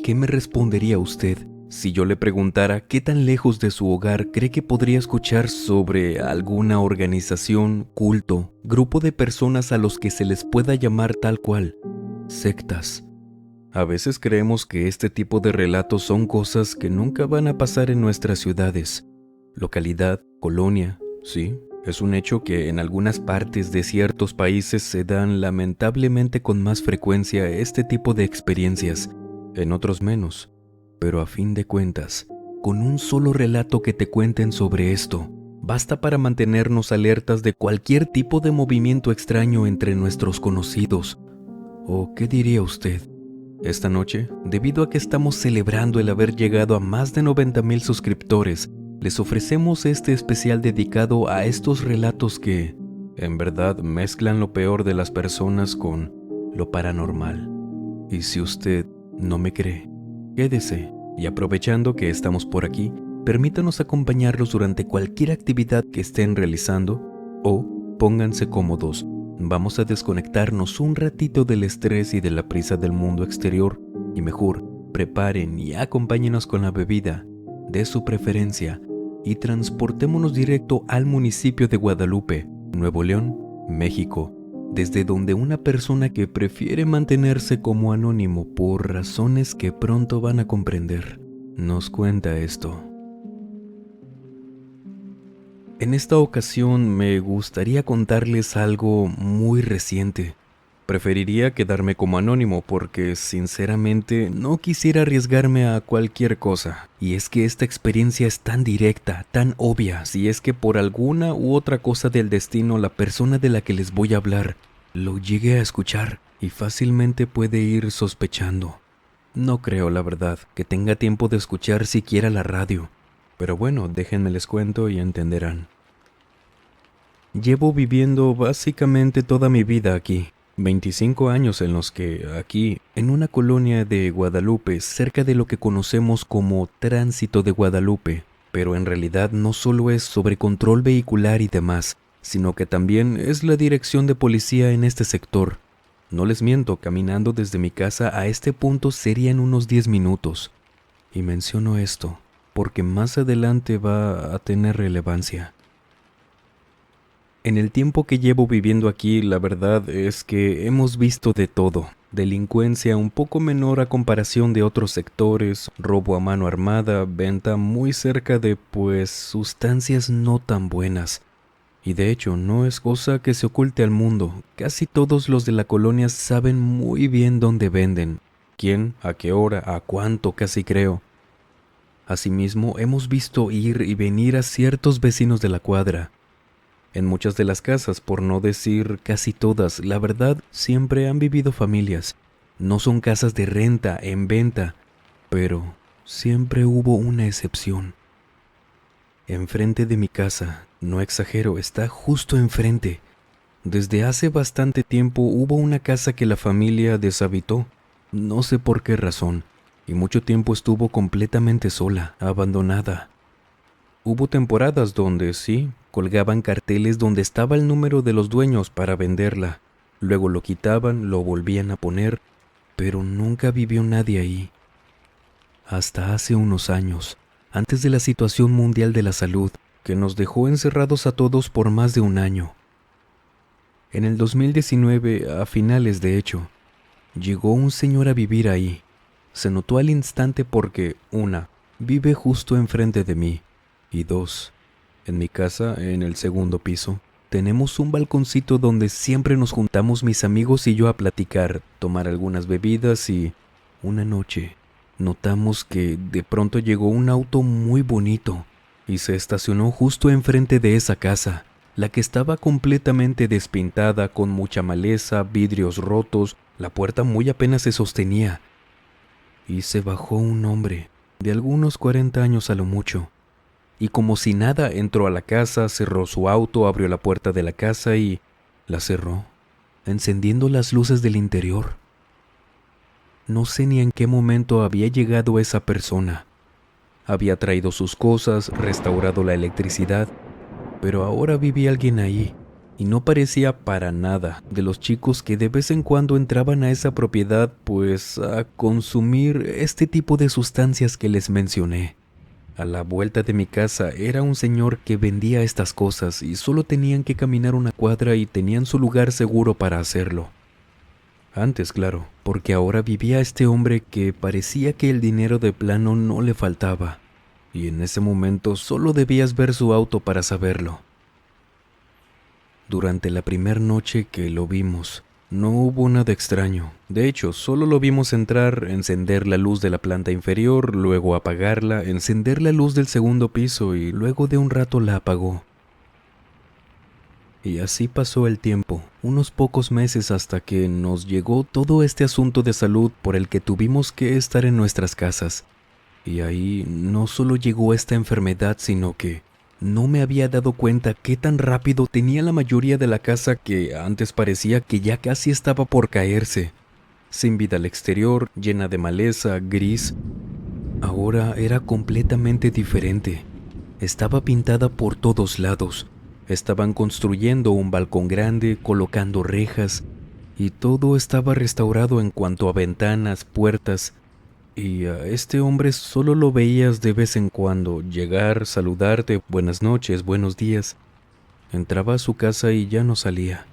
¿Qué me respondería usted si yo le preguntara qué tan lejos de su hogar cree que podría escuchar sobre alguna organización, culto, grupo de personas a los que se les pueda llamar tal cual, sectas? A veces creemos que este tipo de relatos son cosas que nunca van a pasar en nuestras ciudades, localidad, colonia, sí. Es un hecho que en algunas partes de ciertos países se dan lamentablemente con más frecuencia este tipo de experiencias, en otros menos. Pero a fin de cuentas, con un solo relato que te cuenten sobre esto, basta para mantenernos alertas de cualquier tipo de movimiento extraño entre nuestros conocidos. ¿O qué diría usted? Esta noche, debido a que estamos celebrando el haber llegado a más de 90,000 suscriptores, les ofrecemos este especial dedicado a estos relatos que, en verdad, mezclan lo peor de las personas con lo paranormal. Y si usted no me cree, quédese y aprovechando que estamos por aquí, permítanos acompañarlos durante cualquier actividad que estén realizando o pónganse cómodos. Vamos a desconectarnos un ratito del estrés y de la prisa del mundo exterior y mejor, preparen y acompáñenos con la bebida de su preferencia y transportémonos directo al municipio de Guadalupe, Nuevo León, México, desde donde una persona que prefiere mantenerse como anónimo por razones que pronto van a comprender, nos cuenta esto. En esta ocasión me gustaría contarles algo muy reciente. Preferiría quedarme como anónimo porque sinceramente no quisiera arriesgarme a cualquier cosa. Y es que esta experiencia es tan directa, tan obvia, si es que por alguna u otra cosa del destino la persona de la que les voy a hablar lo llegue a escuchar y fácilmente puede ir sospechando. No creo, la verdad, que tenga tiempo de escuchar siquiera la radio. Pero bueno, déjenme les cuento y entenderán. Llevo viviendo básicamente toda mi vida aquí. 25 años en los que aquí, en una colonia de Guadalupe, cerca de lo que conocemos como Tránsito de Guadalupe, pero en realidad no solo es sobre control vehicular y demás, sino que también es la dirección de policía en este sector. No les miento, caminando desde mi casa a este punto serían unos 10 minutos. Y menciono esto porque más adelante va a tener relevancia. En el tiempo que llevo viviendo aquí, la verdad es que hemos visto de todo. Delincuencia un poco menor a comparación de otros sectores, robo a mano armada, venta muy cerca de, sustancias no tan buenas. Y de hecho, no es cosa que se oculte al mundo. Casi todos los de la colonia saben muy bien dónde venden, quién, a qué hora, a cuánto, casi creo. Asimismo, hemos visto ir y venir a ciertos vecinos de la cuadra. En muchas de las casas, por no decir casi todas, la verdad, siempre han vivido familias. No son casas de renta, en venta, pero siempre hubo una excepción. Enfrente de mi casa, no exagero, está justo enfrente. Desde hace bastante tiempo hubo una casa que la familia deshabitó, no sé por qué razón, y mucho tiempo estuvo completamente sola, abandonada. Hubo temporadas donde sí, colgaban carteles donde estaba el número de los dueños para venderla. Luego lo quitaban, lo volvían a poner, pero nunca vivió nadie ahí. Hasta hace unos años, antes de la situación mundial de la salud, que nos dejó encerrados a todos por más de un año. En el 2019, a finales de hecho, llegó un señor a vivir ahí. Se notó al instante porque, 1, vive justo enfrente de mí, y 2, en mi casa, en el segundo piso, tenemos un balconcito donde siempre nos juntamos mis amigos y yo a platicar, tomar algunas bebidas y, una noche, notamos que de pronto llegó un auto muy bonito y se estacionó justo enfrente de esa casa, la que estaba completamente despintada con mucha maleza, vidrios rotos, la puerta muy apenas se sostenía. Y se bajó un hombre, de algunos 40 años a lo mucho, y como si nada entró a la casa, cerró su auto, abrió la puerta de la casa y la cerró, encendiendo las luces del interior. No sé ni en qué momento había llegado esa persona. Había traído sus cosas, restaurado la electricidad, pero ahora vivía alguien ahí, y no parecía para nada de los chicos que de vez en cuando entraban a esa propiedad pues a consumir este tipo de sustancias que les mencioné. A la vuelta de mi casa era un señor que vendía estas cosas y solo tenían que caminar una cuadra y tenían su lugar seguro para hacerlo. Antes, claro, porque ahora vivía este hombre que parecía que el dinero de plano no le faltaba, y en ese momento solo debías ver su auto para saberlo. Durante la primera noche que lo vimos, no hubo nada extraño. De hecho, solo lo vimos entrar, encender la luz de la planta inferior, luego apagarla, encender la luz del segundo piso y luego de un rato la apagó. Y así pasó el tiempo, unos pocos meses hasta que nos llegó todo este asunto de salud por el que tuvimos que estar en nuestras casas. Y ahí no solo llegó esta enfermedad, sino que no me había dado cuenta qué tan rápido tenía la mayoría de la casa que antes parecía que ya casi estaba por caerse. Sin vida al exterior, llena de maleza, gris. Ahora era completamente diferente. Estaba pintada por todos lados. Estaban construyendo un balcón grande, colocando rejas, y todo estaba restaurado en cuanto a ventanas, puertas, y a este hombre solo lo veías de vez en cuando, llegar, saludarte, buenas noches, buenos días. Entraba a su casa y ya no salía.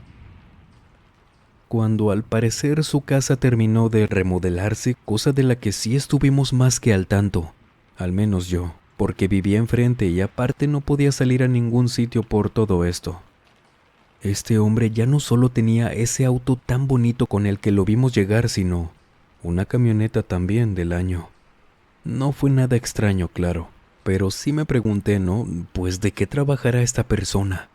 Cuando al parecer su casa terminó de remodelarse, cosa de la que sí estuvimos más que al tanto, al menos yo, porque vivía enfrente y aparte no podía salir a ningún sitio por todo esto. Este hombre ya no solo tenía ese auto tan bonito con el que lo vimos llegar, sino una camioneta también del año. No fue nada extraño, claro, pero sí me pregunté, ¿no? Pues ¿de qué trabajará esta persona?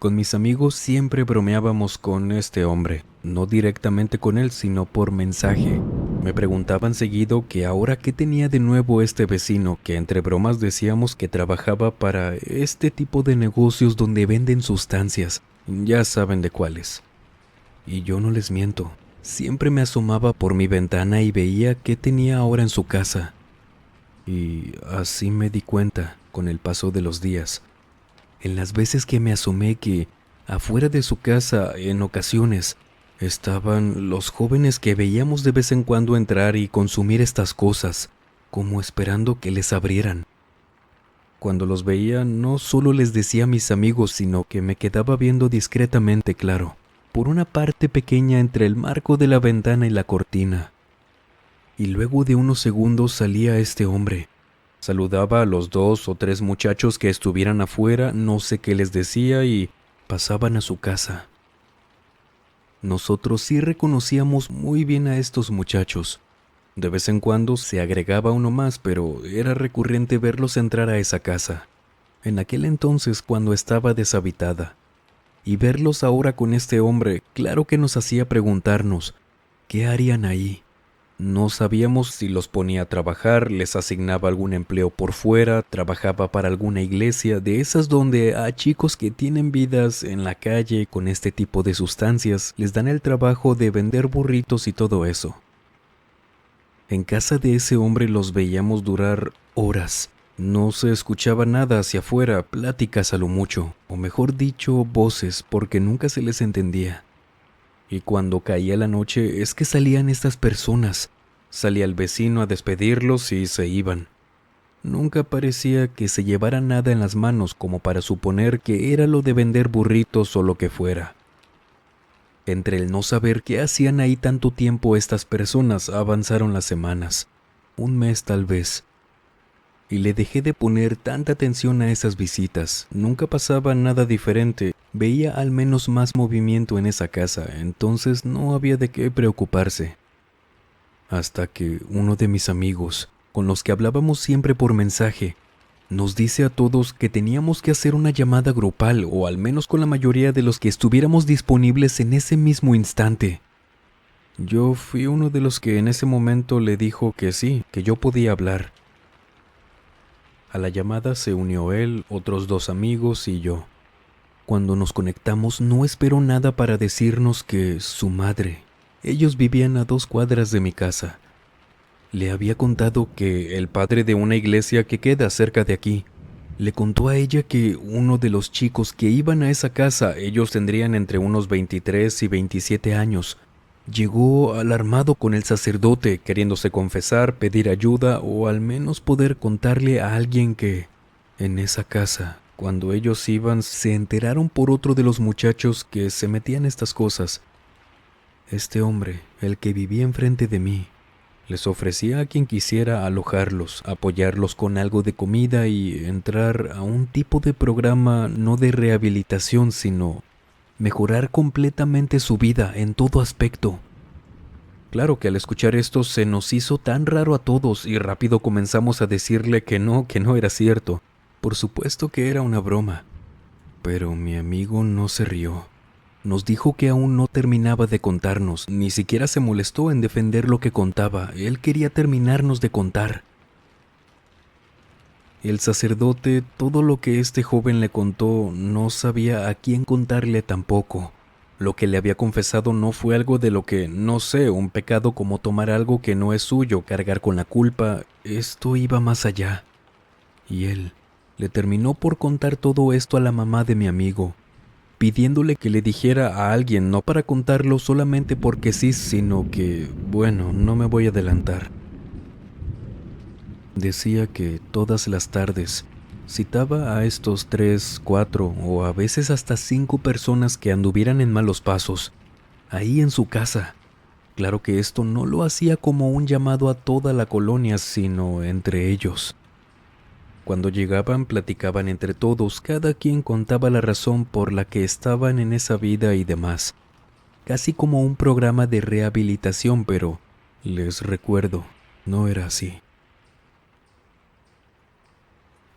Con mis amigos siempre bromeábamos con este hombre, no directamente con él, sino por mensaje. Me preguntaban seguido que ahora qué tenía de nuevo este vecino, que entre bromas decíamos que trabajaba para este tipo de negocios donde venden sustancias, ya saben de cuáles. Y yo no les miento, siempre me asomaba por mi ventana y veía qué tenía ahora en su casa. Y así me di cuenta, con el paso de los días, en las veces que me asomé que afuera de su casa, en ocasiones, estaban los jóvenes que veíamos de vez en cuando entrar y consumir estas cosas, como esperando que les abrieran. Cuando los veía, no solo les decía a mis amigos, sino que me quedaba viendo discretamente, claro, por una parte pequeña entre el marco de la ventana y la cortina. Y luego de unos segundos salía este hombre. Saludaba a los 2 o 3 muchachos que estuvieran afuera, no sé qué les decía y pasaban a su casa. Nosotros sí reconocíamos muy bien a estos muchachos. De vez en cuando se agregaba uno más, pero era recurrente verlos entrar a esa casa, en aquel entonces cuando estaba deshabitada. Y verlos ahora con este hombre, claro que nos hacía preguntarnos, ¿qué harían ahí? No sabíamos si los ponía a trabajar, les asignaba algún empleo por fuera, trabajaba para alguna iglesia, de esas donde a chicos que tienen vidas en la calle con este tipo de sustancias, les dan el trabajo de vender burritos y todo eso. En casa de ese hombre los veíamos durar horas. No se escuchaba nada hacia afuera, pláticas a lo mucho, o mejor dicho, voces, porque nunca se les entendía. Y cuando caía la noche es que salían estas personas. Salía el vecino a despedirlos y se iban. Nunca parecía que se llevaran nada en las manos como para suponer que era lo de vender burritos o lo que fuera. Entre el no saber qué hacían ahí tanto tiempo estas personas, avanzaron las semanas. Un mes tal vez. Y le dejé de poner tanta atención a esas visitas. Nunca pasaba nada diferente. Veía al menos más movimiento en esa casa, entonces no había de qué preocuparse. Hasta que uno de mis amigos, con los que hablábamos siempre por mensaje, nos dice a todos que teníamos que hacer una llamada grupal, o al menos con la mayoría de los que estuviéramos disponibles en ese mismo instante. Yo fui uno de los que en ese momento le dijo que sí, que yo podía hablar. A la llamada se unió él, otros 2 amigos y yo. Cuando nos conectamos no esperó nada para decirnos que su madre, ellos vivían a 2 cuadras de mi casa, le había contado que el padre de una iglesia que queda cerca de aquí Le contó a ella que uno de los chicos que iban a esa casa, ellos tendrían entre unos 23 y 27 años, llegó alarmado con el sacerdote, queriéndose confesar, pedir ayuda o al menos poder contarle a alguien que en esa casa, cuando ellos iban, se enteraron por otro de los muchachos que se metían estas cosas. Este hombre, el que vivía enfrente de mí, les ofrecía a quien quisiera alojarlos, apoyarlos con algo de comida y entrar a un tipo de programa no de rehabilitación, sino mejorar completamente su vida en todo aspecto. Claro que al escuchar esto se nos hizo tan raro a todos y rápido comenzamos a decirle que no era cierto. Por supuesto que era una broma. Pero mi amigo no se rió. Nos dijo que aún no terminaba de contarnos, ni siquiera se molestó en defender lo que contaba. Él quería terminarnos de contar. El sacerdote, todo lo que este joven le contó, no sabía a quién contarle tampoco. Lo que le había confesado no fue algo de lo que, no sé, un pecado como tomar algo que no es suyo, cargar con la culpa. Esto iba más allá. Y él le terminó por contar todo esto a la mamá de mi amigo, pidiéndole que le dijera a alguien, no para contarlo solamente porque sí, sino que, bueno, no me voy a adelantar. Decía que todas las tardes citaba a estos 3, 4 o a veces hasta 5 personas que anduvieran en malos pasos, ahí en su casa. Claro que esto no lo hacía como un llamado a toda la colonia, sino entre ellos. Cuando llegaban, platicaban entre todos, cada quien contaba la razón por la que estaban en esa vida y demás. Casi como un programa de rehabilitación, pero les recuerdo, no era así.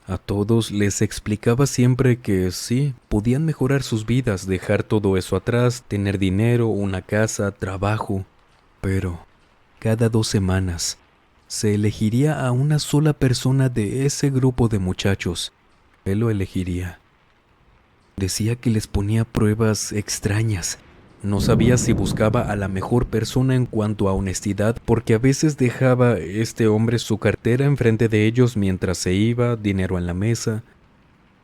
A todos les explicaba siempre que sí, podían mejorar sus vidas, dejar todo eso atrás, tener dinero, una casa, trabajo, pero cada 2 semanas se elegiría a una sola persona de ese grupo de muchachos. Él lo elegiría. Decía que les ponía pruebas extrañas. No sabía si buscaba a la mejor persona en cuanto a honestidad, porque a veces dejaba este hombre su cartera enfrente de ellos mientras se iba, dinero en la mesa.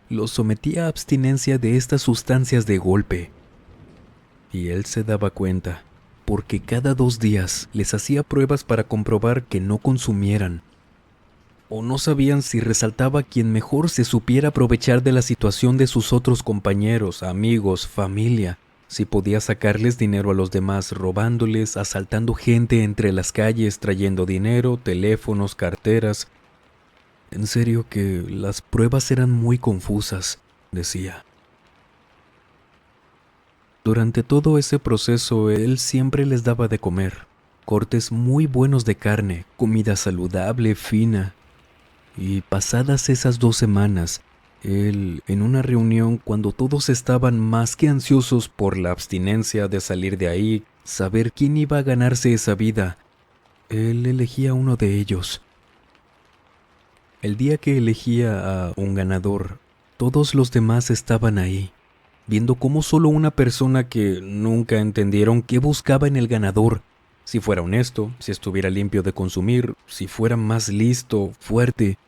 Los sometía a abstinencia de estas sustancias de golpe. Y él se daba cuenta, porque cada 2 días les hacía pruebas para comprobar que no consumieran. O no sabían si resaltaba quien mejor se supiera aprovechar de la situación de sus otros compañeros, amigos, familia, si podía sacarles dinero a los demás robándoles, asaltando gente entre las calles, trayendo dinero, teléfonos, carteras. En serio que las pruebas eran muy confusas, decía. Durante todo ese proceso, él siempre les daba de comer, cortes muy buenos de carne, comida saludable, fina. Y pasadas esas 2 semanas, él, en una reunión cuando todos estaban más que ansiosos por la abstinencia de salir de ahí, saber quién iba a ganarse esa vida, él elegía a uno de ellos. El día que elegía a un ganador, todos los demás estaban ahí, viendo cómo solo una persona que nunca entendieron qué buscaba en el ganador, si fuera honesto, si estuviera limpio de consumir, si fuera más listo, fuerte,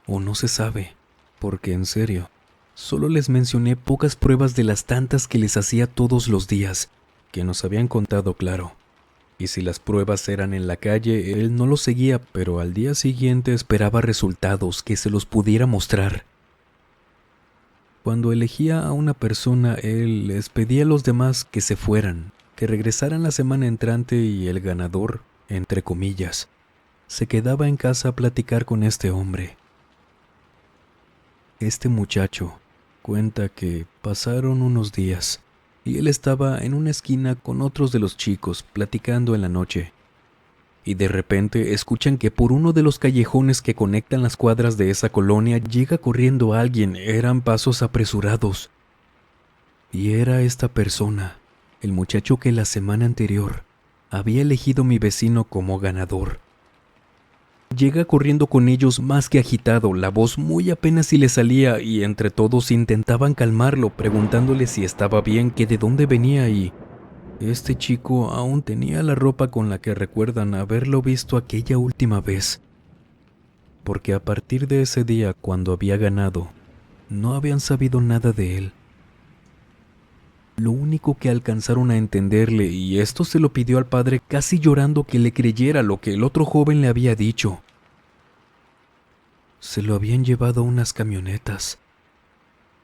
o no se sabe, porque en serio, solo les mencioné pocas pruebas de las tantas que les hacía todos los días, que nos habían contado claro. Y si las pruebas eran en la calle, él no los seguía, pero al día siguiente esperaba resultados que se los pudiera mostrar. Cuando elegía a una persona, él les pedía a los demás que se fueran, que regresaran la semana entrante y el ganador, entre comillas, se quedaba en casa a platicar con este hombre. Este muchacho cuenta que pasaron unos días y él estaba en una esquina con otros de los chicos platicando en la noche. Y de repente escuchan que por uno de los callejones que conectan las cuadras de esa colonia llega corriendo alguien. Eran pasos apresurados. Y era esta persona, el muchacho que la semana anterior había elegido mi vecino como ganador. Llega corriendo con ellos más que agitado, la voz muy apenas si le salía y entre todos intentaban calmarlo, preguntándole si estaba bien, que de dónde venía y... Este chico aún tenía la ropa con la que recuerdan haberlo visto aquella última vez. Porque a partir de ese día, cuando había ganado, no habían sabido nada de él. Lo único que alcanzaron a entenderle, y esto se lo pidió al padre casi llorando que le creyera lo que el otro joven le había dicho. Se lo habían llevado a unas camionetas.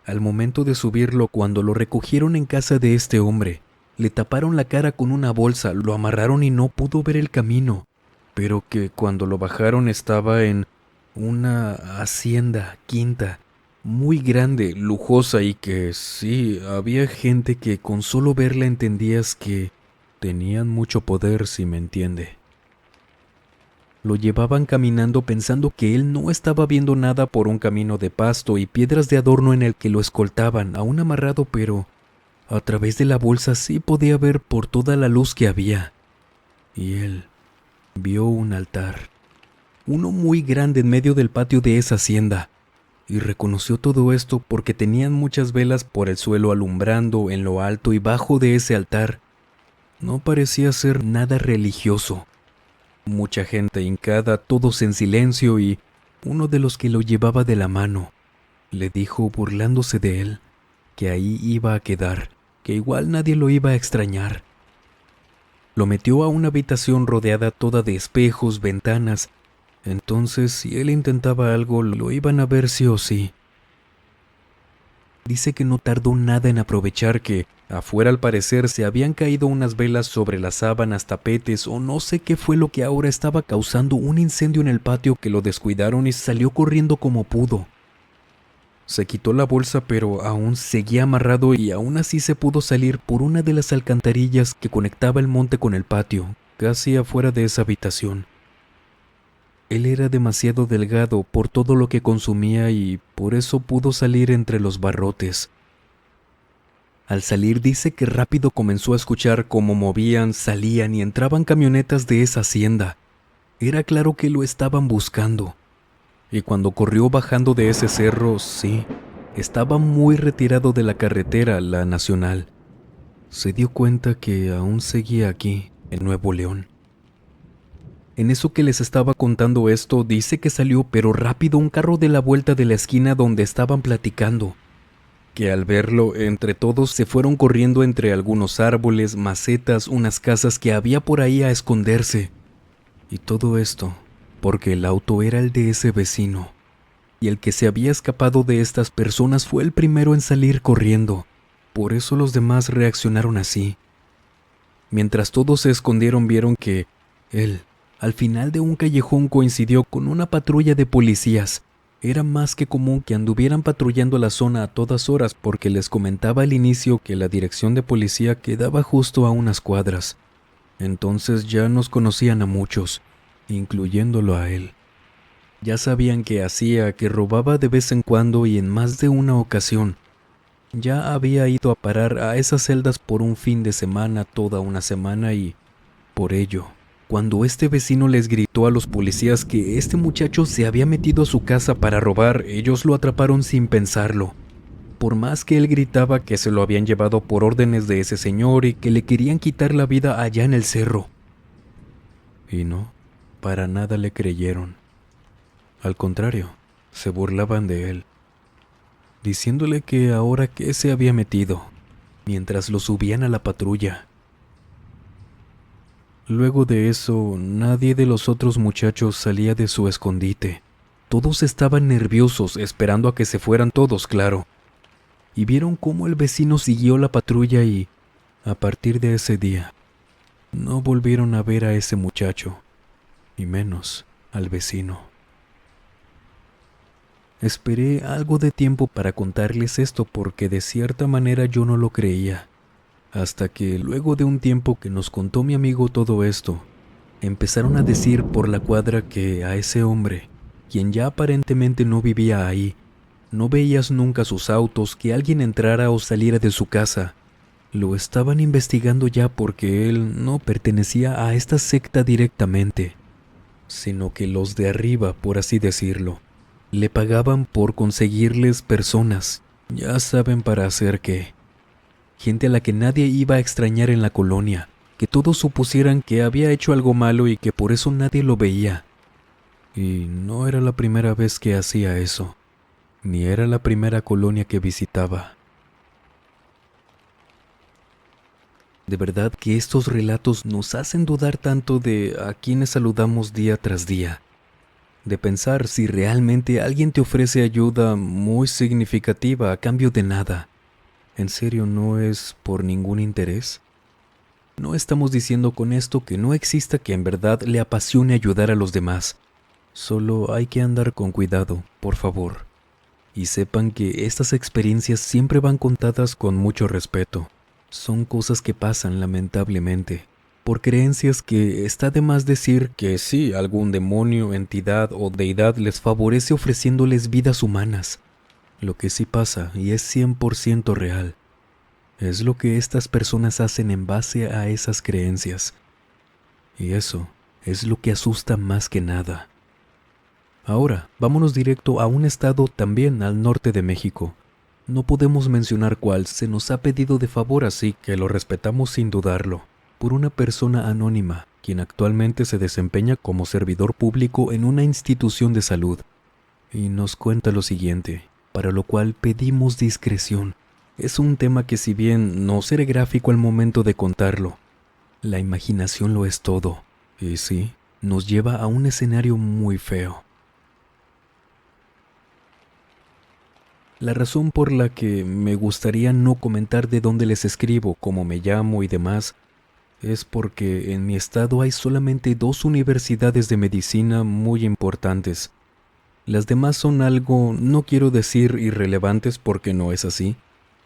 Al momento de subirlo, cuando lo recogieron en casa de este hombre, le taparon la cara con una bolsa, lo amarraron y no pudo ver el camino, pero que cuando lo bajaron estaba en una hacienda, quinta, muy grande, lujosa y que sí, había gente que con solo verla entendías que tenían mucho poder, si me entiende. Lo llevaban caminando pensando que él no estaba viendo nada por un camino de pasto y piedras de adorno en el que lo escoltaban, aún amarrado, pero a través de la bolsa sí podía ver por toda la luz que había. Y él vio un altar, uno muy grande en medio del patio de esa hacienda, y reconoció todo esto porque tenían muchas velas por el suelo alumbrando en lo alto y bajo de ese altar. No parecía ser nada religioso. Mucha gente hincada, todos en silencio, y uno de los que lo llevaba de la mano le dijo, burlándose de él, que ahí iba a quedar, que igual nadie lo iba a extrañar. Lo metió a una habitación rodeada toda de espejos, ventanas. Entonces, si él intentaba algo, lo iban a ver sí o sí. Dice que no tardó nada en aprovechar que, afuera al parecer, se habían caído unas velas sobre las sábanas, tapetes o no sé qué fue lo que ahora estaba causando un incendio en el patio, que lo descuidaron y salió corriendo como pudo. Se quitó la bolsa pero aún seguía amarrado y aún así se pudo salir por una de las alcantarillas que conectaba el monte con el patio, casi afuera de esa habitación. Él era demasiado delgado por todo lo que consumía y por eso pudo salir entre los barrotes. Al salir dice que rápido comenzó a escuchar cómo movían, salían y entraban camionetas de esa hacienda. Era claro que lo estaban buscando. Y cuando corrió bajando de ese cerro, sí, estaba muy retirado de la carretera, la nacional. Se dio cuenta que aún seguía aquí, en Nuevo León. En eso que les estaba contando esto, dice que salió pero rápido un carro de la vuelta de la esquina donde estaban platicando, que al verlo, entre todos se fueron corriendo entre algunos árboles, macetas, unas casas que había por ahí a esconderse. Y todo esto porque el auto era el de ese vecino, y el que se había escapado de estas personas fue el primero en salir corriendo. Por eso los demás reaccionaron así. Mientras todos se escondieron, vieron que él, al final de un callejón, coincidió con una patrulla de policías. Era más que común que anduvieran patrullando la zona a todas horas porque les comentaba al inicio que la dirección de policía quedaba justo a unas cuadras. Entonces ya nos conocían a muchos, incluyéndolo a él. Ya sabían qué hacía, que robaba de vez en cuando y en más de una ocasión. Ya había ido a parar a esas celdas por un fin de semana, toda una semana, y por ello, cuando este vecino les gritó a los policías que este muchacho se había metido a su casa para robar, ellos lo atraparon sin pensarlo. Por más que él gritaba que se lo habían llevado por órdenes de ese señor y que le querían quitar la vida allá en el cerro. Y no, para nada le creyeron. Al contrario, se burlaban de él, diciéndole que ahora qué se había metido, mientras lo subían a la patrulla. Luego de eso, nadie de los otros muchachos salía de su escondite. Todos estaban nerviosos, esperando a que se fueran todos, claro. Y vieron cómo el vecino siguió la patrulla y, a partir de ese día, no volvieron a ver a ese muchacho, y menos al vecino. Esperé algo de tiempo para contarles esto porque de cierta manera yo no lo creía. Hasta que luego de un tiempo que nos contó mi amigo todo esto, empezaron a decir por la cuadra que a ese hombre, quien ya aparentemente no vivía ahí, no veías nunca sus autos, que alguien entrara o saliera de su casa. Lo estaban investigando ya porque él no pertenecía a esta secta directamente, sino que los de arriba, por así decirlo, le pagaban por conseguirles personas, ya saben para hacer qué. Gente a la que nadie iba a extrañar en la colonia, que todos supusieran que había hecho algo malo y que por eso nadie lo veía. Y no era la primera vez que hacía eso. ni era la primera colonia que visitaba. De verdad que estos relatos nos hacen dudar tanto de a quienes saludamos día tras día, de pensar si realmente alguien te ofrece ayuda muy significativa a cambio de nada. ¿En serio no es por ningún interés? No estamos diciendo con esto que no exista que en verdad le apasione ayudar a los demás. Solo hay que andar con cuidado, por favor. Y sepan que estas experiencias siempre van contadas con mucho respeto. Son cosas que pasan lamentablemente, por creencias que está de más decir que sí, algún demonio, entidad o deidad les favorece ofreciéndoles vidas humanas. Lo que sí pasa, y es 100% real, es lo que estas personas hacen en base a esas creencias. Y eso es lo que asusta más que nada. Ahora, vámonos directo a un estado también al norte de México. No podemos mencionar cuál, se nos ha pedido de favor, así que lo respetamos sin dudarlo, por una persona anónima, quien actualmente se desempeña como servidor público en una institución de salud. Y nos cuenta lo siguiente, para lo cual pedimos discreción. Es un tema que, si bien no seré gráfico al momento de contarlo, la imaginación lo es todo. Y sí, nos lleva a un escenario muy feo. La razón por la que me gustaría no comentar de dónde les escribo, cómo me llamo y demás, es porque en mi estado hay solamente 2 universidades de medicina muy importantes. Las demás son algo, no quiero decir irrelevantes porque no es así,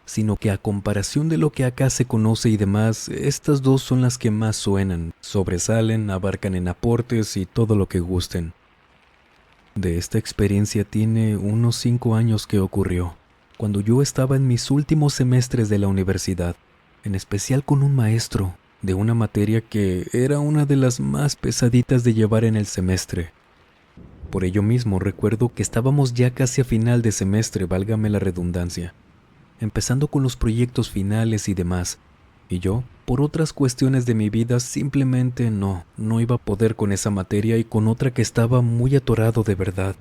sino que a comparación de lo que acá se conoce y demás, estas 2 son las que más suenan, sobresalen, abarcan en aportes y todo lo que gusten. De esta experiencia tiene unos 5 años que ocurrió, cuando yo estaba en mis últimos semestres de la universidad, en especial con un maestro de una materia que era una de las más pesaditas de llevar en el semestre. Por ello mismo recuerdo que estábamos ya casi a final de semestre, válgame la redundancia, empezando con los proyectos finales y demás, y yo, por otras cuestiones de mi vida, simplemente no iba a poder con esa materia y con otra que estaba muy atorado de verdad.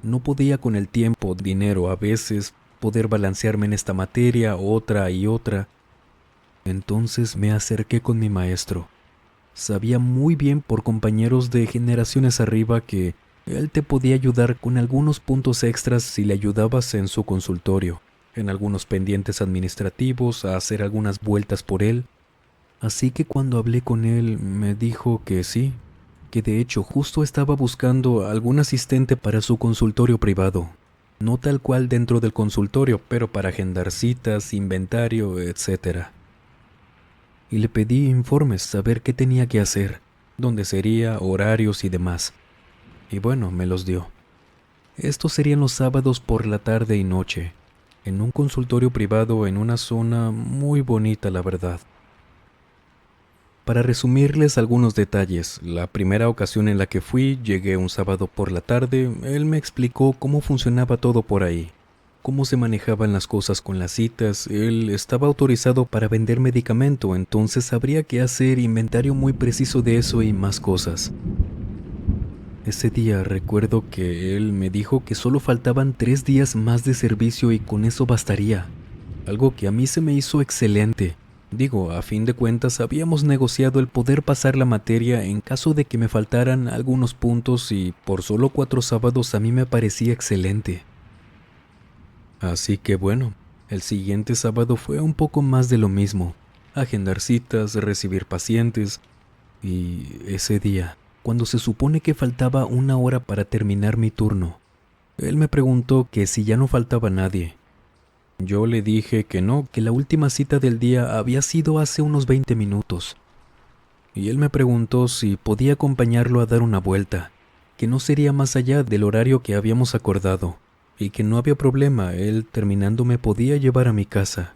No podía con el tiempo, dinero a veces, poder balancearme en esta materia, otra y otra. Entonces me acerqué con mi maestro. Sabía muy bien por compañeros de generaciones arriba que él te podía ayudar con algunos puntos extras si le ayudabas en su consultorio, en algunos pendientes administrativos, a hacer algunas vueltas por él. Así que cuando hablé con él me dijo que sí, que de hecho justo estaba buscando algún asistente para su consultorio privado. No tal cual dentro del consultorio, pero para agendar citas, inventario, etc. Y le pedí informes, saber qué tenía que hacer, dónde sería, horarios y demás. Y bueno, me los dio. Estos serían los sábados por la tarde y noche, en un consultorio privado en una zona muy bonita, la verdad. Para resumirles algunos detalles, la primera ocasión en la que fui, llegué un sábado por la tarde, él me explicó cómo funcionaba todo por ahí, cómo se manejaban las cosas con las citas. Él estaba autorizado para vender medicamento, entonces habría que hacer inventario muy preciso de eso y más cosas. Ese día recuerdo que él me dijo que solo faltaban 3 días más de servicio y con eso bastaría, algo que a mí se me hizo excelente. Digo, a fin de cuentas habíamos negociado el poder pasar la materia en caso de que me faltaran algunos puntos y por solo 4 sábados a mí me parecía excelente. Así que bueno, el siguiente sábado fue un poco más de lo mismo, agendar citas, recibir pacientes, y ese día, cuando se supone que faltaba 1 hora para terminar mi turno, él me preguntó que si ya no faltaba nadie. Yo le dije que no, que la última cita del día había sido hace unos 20 minutos. Y él me preguntó si podía acompañarlo a dar una vuelta, que no sería más allá del horario que habíamos acordado, y que no había problema, él terminando me podía llevar a mi casa.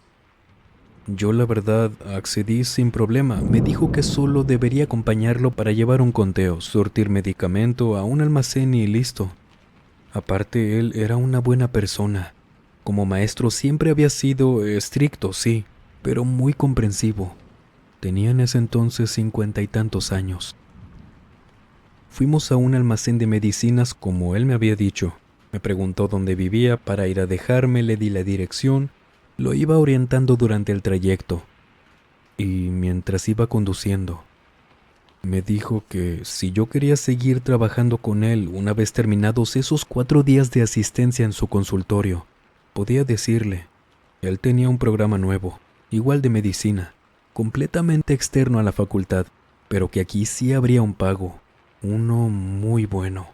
Yo la verdad accedí sin problema, me dijo que solo debería acompañarlo para llevar un conteo, surtir medicamento a un almacén y listo. Aparte, él era una buena persona. Como maestro siempre había sido estricto, sí, pero muy comprensivo. Tenía en ese entonces 50 y tantos años. Fuimos a un almacén de medicinas como él me había dicho. Me preguntó dónde vivía para ir a dejarme, le di la dirección, lo iba orientando durante el trayecto. Y mientras iba conduciendo, me dijo que si yo quería seguir trabajando con él una vez terminados esos 4 días de asistencia en su consultorio, podía decirle. Él tenía un programa nuevo, igual de medicina, completamente externo a la facultad, pero que aquí sí habría un pago, uno muy bueno,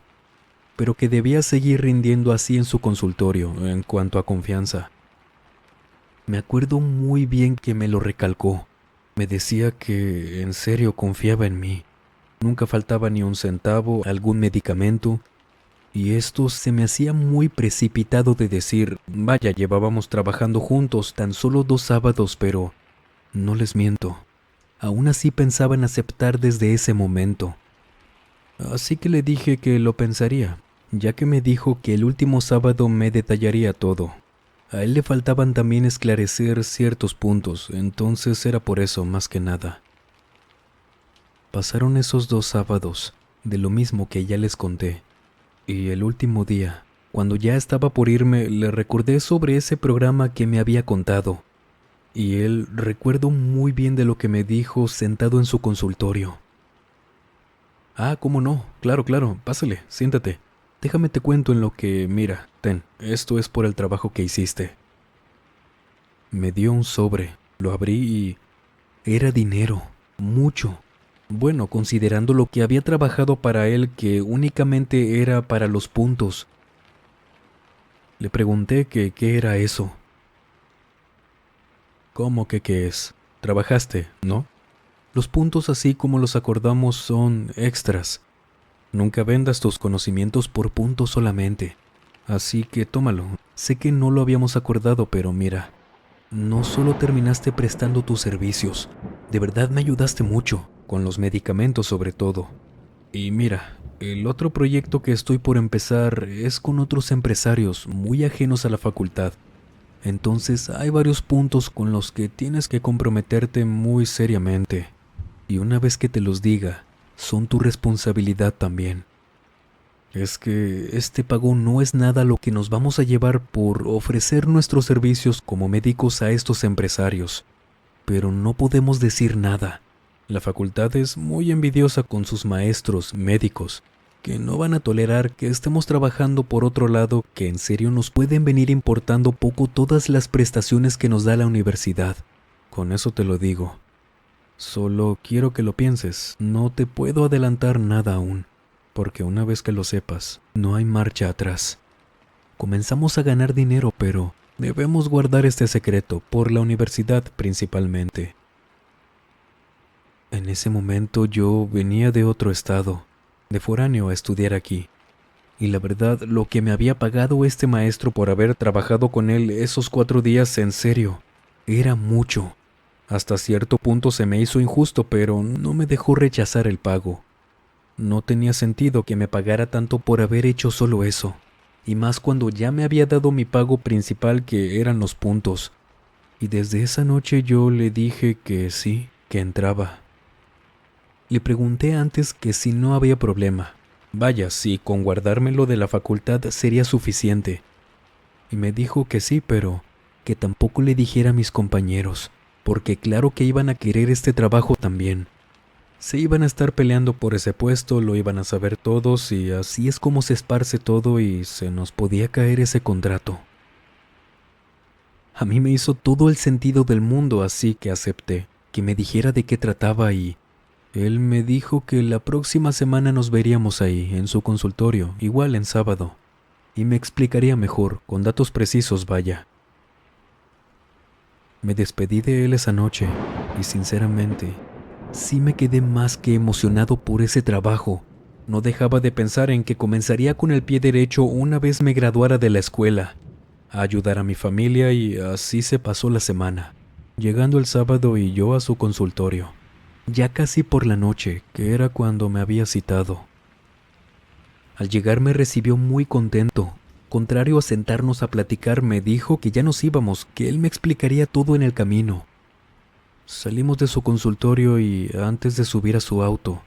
pero que debía seguir rindiendo así en su consultorio en cuanto a confianza. Me acuerdo muy bien que me lo recalcó. Me decía que en serio confiaba en mí. Nunca faltaba ni un centavo, algún medicamento, y esto se me hacía muy precipitado de decir, vaya, llevábamos trabajando juntos tan solo 2 sábados, pero no les miento. Aún así pensaba en aceptar desde ese momento. Así que le dije que lo pensaría, ya que me dijo que el último sábado me detallaría todo. A él le faltaban también esclarecer ciertos puntos, entonces era por eso más que nada. Pasaron esos 2 sábados, de lo mismo que ya les conté. Y el último día, cuando ya estaba por irme, le recordé sobre ese programa que me había contado. Y él recuerdo muy bien de lo que me dijo sentado en su consultorio. Ah, cómo no, claro, pásale, siéntate. Déjame te cuento en lo que, mira, ten, esto es por el trabajo que hiciste. Me dio un sobre, lo abrí y era dinero, mucho. Bueno, considerando lo que había trabajado para él, que únicamente era para los puntos. Le pregunté que qué era eso. ¿Cómo que qué es? Trabajaste, ¿no? Los puntos, así como los acordamos, son extras. Nunca vendas tus conocimientos por puntos solamente. Así que tómalo. Sé que no lo habíamos acordado, pero mira, no solo terminaste prestando tus servicios, de verdad me ayudaste mucho, con los medicamentos sobre todo. Y mira, el otro proyecto que estoy por empezar es con otros empresarios muy ajenos a la facultad. Entonces hay varios puntos con los que tienes que comprometerte muy seriamente. Y una vez que te los diga, son tu responsabilidad también. Es que este pago no es nada lo que nos vamos a llevar por ofrecer nuestros servicios como médicos a estos empresarios. Pero no podemos decir nada. La facultad es muy envidiosa con sus maestros médicos, que no van a tolerar que estemos trabajando por otro lado, que en serio nos pueden venir importando poco todas las prestaciones que nos da la universidad. Con eso te lo digo. Solo quiero que lo pienses, no te puedo adelantar nada aún, porque una vez que lo sepas, no hay marcha atrás. Comenzamos a ganar dinero, pero debemos guardar este secreto, por la universidad principalmente. En ese momento yo venía de otro estado, de foráneo a estudiar aquí, y la verdad lo que me había pagado este maestro por haber trabajado con él esos 4 días en serio, era mucho. Hasta cierto punto se me hizo injusto, pero no me dejó rechazar el pago. No tenía sentido que me pagara tanto por haber hecho solo eso, y más cuando ya me había dado mi pago principal, que eran los puntos. Y desde esa noche yo le dije que sí, que entraba. Le pregunté antes que si no había problema. Vaya, si con guardármelo de la facultad sería suficiente. Y me dijo que sí, pero que tampoco le dijera a mis compañeros, porque claro que iban a querer este trabajo también. Se iban a estar peleando por ese puesto, lo iban a saber todos, y así es como se esparce todo y se nos podía caer ese contrato. A mí me hizo todo el sentido del mundo, así que acepté que me dijera de qué trataba y él me dijo que la próxima semana nos veríamos ahí, en su consultorio, igual en sábado, y me explicaría mejor, con datos precisos, vaya. Me despedí de él esa noche y sinceramente, sí me quedé más que emocionado por ese trabajo. No dejaba de pensar en que comenzaría con el pie derecho una vez me graduara de la escuela, a ayudar a mi familia, y así se pasó la semana, llegando el sábado y yo a su consultorio, ya casi por la noche, que era cuando me había citado. Al llegar me recibió muy contento. Contrario a sentarnos a platicar, me dijo que ya nos íbamos, que él me explicaría todo en el camino. Salimos de su consultorio y antes de subir a su auto,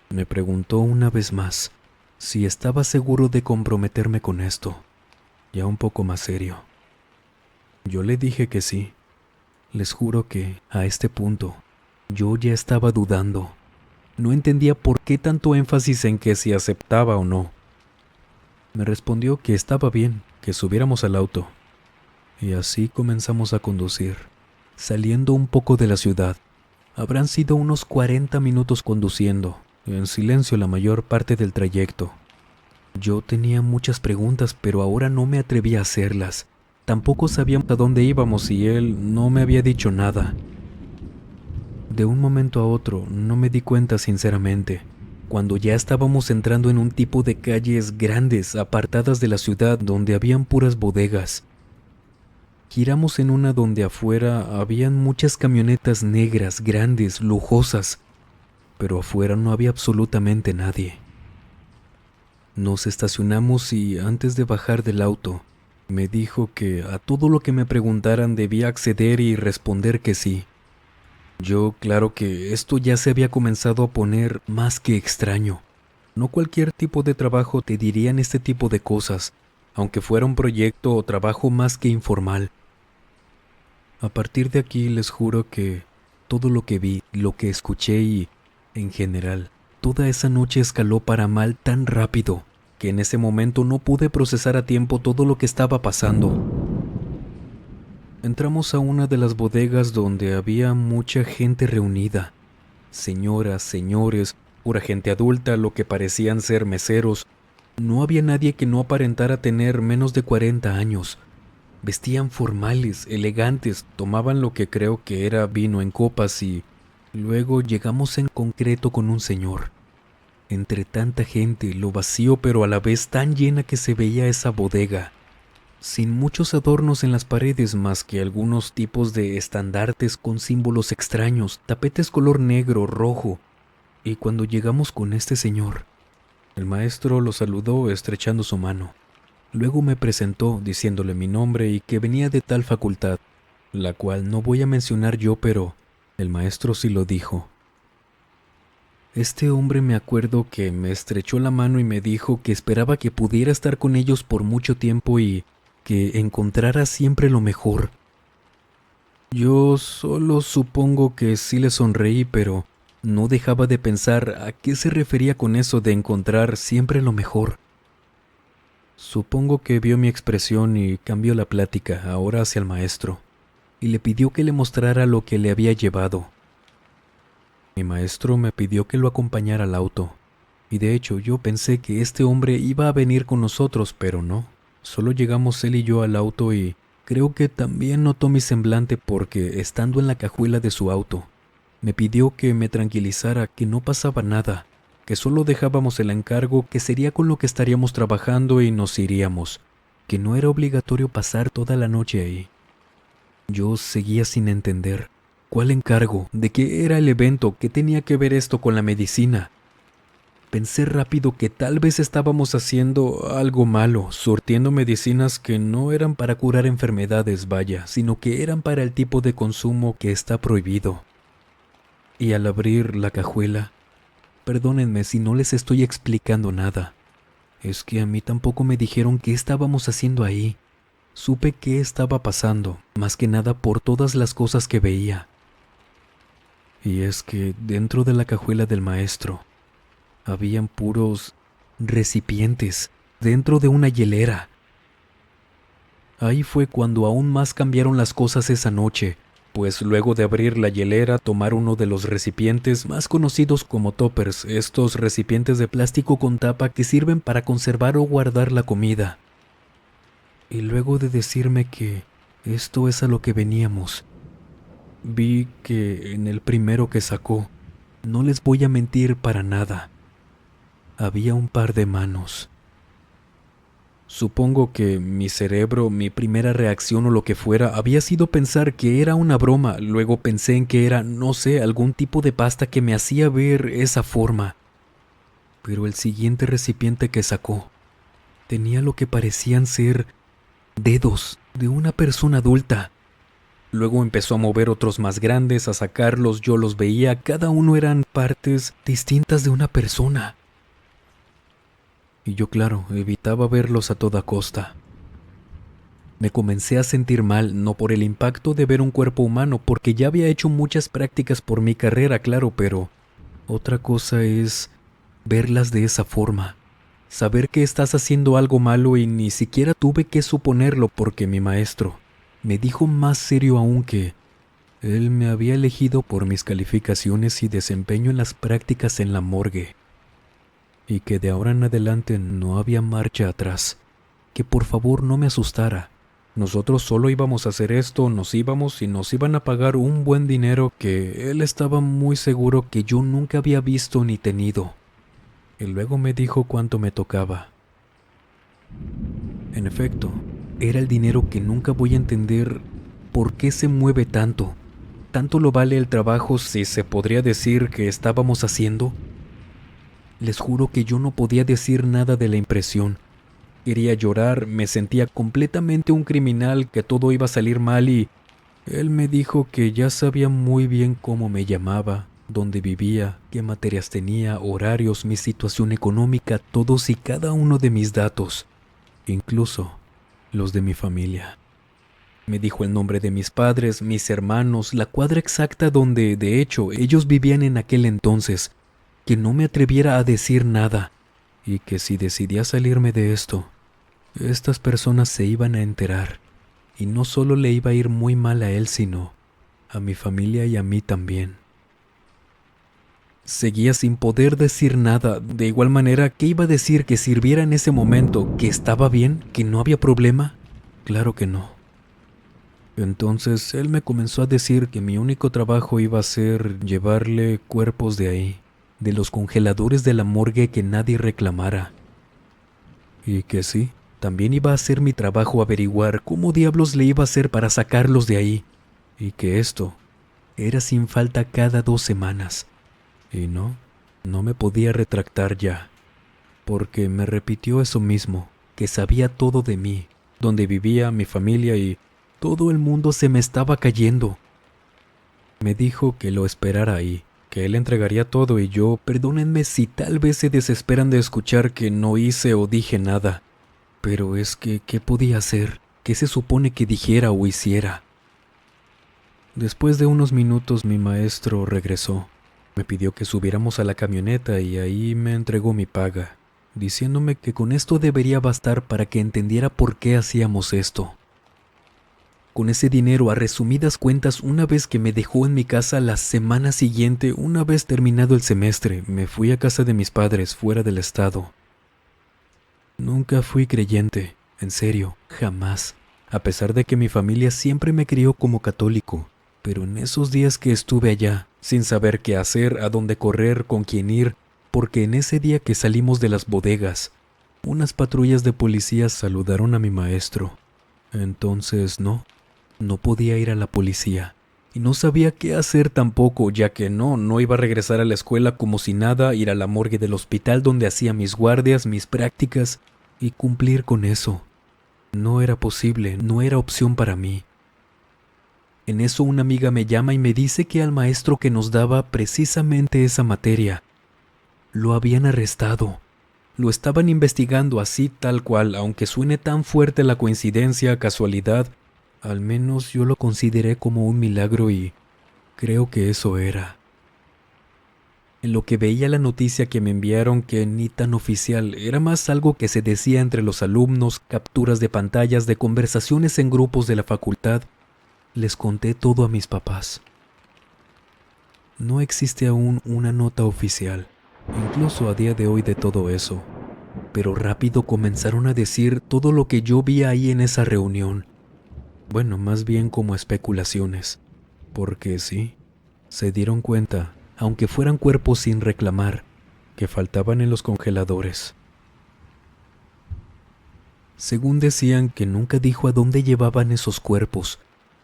me preguntó una vez más si estaba seguro de comprometerme con esto. ya un poco más serio. Yo le dije que sí. Les juro que, a este punto, yo ya estaba dudando. No entendía por qué tanto énfasis en que si aceptaba o no. Me respondió que estaba bien, que subiéramos al auto. Y así comenzamos a conducir, saliendo un poco de la ciudad. Habrán sido unos 40 minutos conduciendo, en silencio la mayor parte del trayecto. Yo tenía muchas preguntas, pero ahora no me atrevía a hacerlas. Tampoco sabíamos a dónde íbamos y él no me había dicho nada. De un momento a otro no me di cuenta sinceramente, cuando ya estábamos entrando en un tipo de calles grandes, apartadas de la ciudad, donde habían puras bodegas. Giramos en una donde afuera habían muchas camionetas negras, grandes, lujosas, pero afuera no había absolutamente nadie. Nos estacionamos y antes de bajar del auto, me dijo que a todo lo que me preguntaran debía acceder y responder que sí. Yo, claro que esto ya se había comenzado a poner más que extraño. No cualquier tipo de trabajo te dirían este tipo de cosas, aunque fuera un proyecto o trabajo más que informal. A partir de aquí les juro que todo lo que vi, lo que escuché y, en general, toda esa noche escaló para mal tan rápido que en ese momento no pude procesar a tiempo todo lo que estaba pasando. Entramos a una de las bodegas donde había mucha gente reunida. Señoras, señores, pura gente adulta, lo que parecían ser meseros. No había nadie que no aparentara tener menos de 40 años. Vestían formales, elegantes, tomaban lo que creo que era vino en copas y luego llegamos en concreto con un señor. Entre tanta gente, lo vacío pero a la vez tan llena que se veía esa bodega, sin muchos adornos en las paredes más que algunos tipos de estandartes con símbolos extraños, tapetes color negro, rojo. Y cuando llegamos con este señor, el maestro lo saludó estrechando su mano. Luego me presentó diciéndole mi nombre y que venía de tal facultad, la cual no voy a mencionar yo, pero el maestro sí lo dijo. Este hombre me acuerdo que me estrechó la mano y me dijo que esperaba que pudiera estar con ellos por mucho tiempo y que encontrara siempre lo mejor. Yo solo supongo que sí le sonreí, pero no dejaba de pensar a qué se refería con eso de encontrar siempre lo mejor. Supongo que vio mi expresión y cambió la plática ahora hacia el maestro, y le pidió que le mostrara lo que le había llevado. Mi maestro me pidió que lo acompañara al auto, y de hecho yo pensé que este hombre iba a venir con nosotros, pero no. Solo llegamos él y yo al auto y creo que también notó mi semblante porque, estando en la cajuela de su auto, me pidió que me tranquilizara, que no pasaba nada, que solo dejábamos el encargo, que sería con lo que estaríamos trabajando y nos iríamos, que no era obligatorio pasar toda la noche ahí. Yo seguía sin entender. ¿Cuál encargo? ¿De qué era el evento? ¿Qué tenía que ver esto con la medicina? Pensé rápido que tal vez estábamos haciendo algo malo, surtiendo medicinas que no eran para curar enfermedades, vaya, sino que eran para el tipo de consumo que está prohibido. Y al abrir la cajuela, perdónenme si no les estoy explicando nada, es que a mí tampoco me dijeron qué estábamos haciendo ahí. Supe qué estaba pasando, más que nada por todas las cosas que veía. Y es que dentro de la cajuela del maestro habían puros recipientes dentro de una hielera. Ahí fue cuando aún más cambiaron las cosas esa noche, pues luego de abrir la hielera, tomar uno de los recipientes más conocidos como toppers, estos recipientes de plástico con tapa que sirven para conservar o guardar la comida. Y luego de decirme que esto es a lo que veníamos, vi que en el primero que sacó, no les voy a mentir para nada, había un par de manos. Supongo que mi cerebro, mi primera reacción o lo que fuera, había sido pensar que era una broma. Luego pensé en que era, no sé, algún tipo de pasta que me hacía ver esa forma. Pero el siguiente recipiente que sacó tenía lo que parecían ser dedos de una persona adulta. Luego empezó a mover otros más grandes, a sacarlos, yo los veía, cada uno eran partes distintas de una persona. Y yo, claro, evitaba verlos a toda costa. Me comencé a sentir mal, no por el impacto de ver un cuerpo humano, porque ya había hecho muchas prácticas por mi carrera, claro, pero otra cosa es verlas de esa forma. Saber que estás haciendo algo malo y ni siquiera tuve que suponerlo porque mi maestro me dijo más serio aún que él me había elegido por mis calificaciones y desempeño en las prácticas en la morgue, y que de ahora en adelante no había marcha atrás, que por favor no me asustara. Nosotros solo íbamos a hacer esto, nos íbamos y nos iban a pagar un buen dinero que él estaba muy seguro que yo nunca había visto ni tenido. Y luego me dijo cuánto me tocaba. En efecto, era el dinero que nunca voy a entender por qué se mueve tanto. ¿Tanto lo vale el trabajo si se podría decir que estábamos haciendo? Les juro que yo no podía decir nada de la impresión. Quería llorar, me sentía completamente un criminal, que todo iba a salir mal y él me dijo que ya sabía muy bien cómo me llamaba, dónde vivía, qué materias tenía, horarios, mi situación económica, todos y cada uno de mis datos, incluso los de mi familia. Me dijo el nombre de mis padres, mis hermanos, la cuadra exacta donde, de hecho, ellos vivían en aquel entonces, que no me atreviera a decir nada, y que si decidía salirme de esto, estas personas se iban a enterar, y no solo le iba a ir muy mal a él, sino a mi familia y a mí también. Seguía sin poder decir nada, de igual manera, ¿qué iba a decir que sirviera en ese momento? ¿Que estaba bien? ¿Que no había problema? Claro que no. Entonces él me comenzó a decir que mi único trabajo iba a ser llevarle cuerpos de ahí, de los congeladores de la morgue, que nadie reclamara. Y que sí, también iba a ser mi trabajo averiguar cómo diablos le iba a hacer para sacarlos de ahí, y que esto era sin falta cada 2 semanas. Y no me podía retractar ya, porque me repitió eso mismo, que sabía todo de mí, dónde vivía, mi familia, y todo el mundo se me estaba cayendo. Me dijo que lo esperara ahí, que él entregaría todo, y yo, perdónenme si tal vez se desesperan de escuchar que no hice o dije nada, pero es que, ¿qué podía hacer? ¿Qué se supone que dijera o hiciera? Después de unos minutos mi maestro regresó. Me pidió que subiéramos a la camioneta y ahí me entregó mi paga, diciéndome que con esto debería bastar para que entendiera por qué hacíamos esto. Con ese dinero, a resumidas cuentas, una vez que me dejó en mi casa, la semana siguiente, una vez terminado el semestre, me fui a casa de mis padres fuera del estado. Nunca fui creyente, en serio, jamás, a pesar de que mi familia siempre me crió como católico. Pero en esos días que estuve allá, sin saber qué hacer, a dónde correr, con quién ir, porque en ese día que salimos de las bodegas, unas patrullas de policías saludaron a mi maestro. Entonces no podía ir a la policía. Y no sabía qué hacer tampoco, ya que no iba a regresar a la escuela como si nada, ir a la morgue del hospital donde hacía mis guardias, mis prácticas, y cumplir con eso. No era posible, no era opción para mí. En eso una amiga me llama y me dice que al maestro que nos daba precisamente esa materia lo habían arrestado. Lo estaban investigando así tal cual, aunque suene tan fuerte la coincidencia, casualidad, al menos yo lo consideré como un milagro y creo que eso era. En lo que veía la noticia que me enviaron, que ni tan oficial, era más algo que se decía entre los alumnos, capturas de pantallas de conversaciones en grupos de la facultad. Les conté todo a mis papás. No existe aún una nota oficial, incluso a día de hoy, de todo eso, pero rápido comenzaron a decir todo lo que yo vi ahí en esa reunión. Bueno, más bien como especulaciones, porque sí, se dieron cuenta, aunque fueran cuerpos sin reclamar, que faltaban en los congeladores. Según decían que nunca dijo a dónde llevaban esos cuerpos,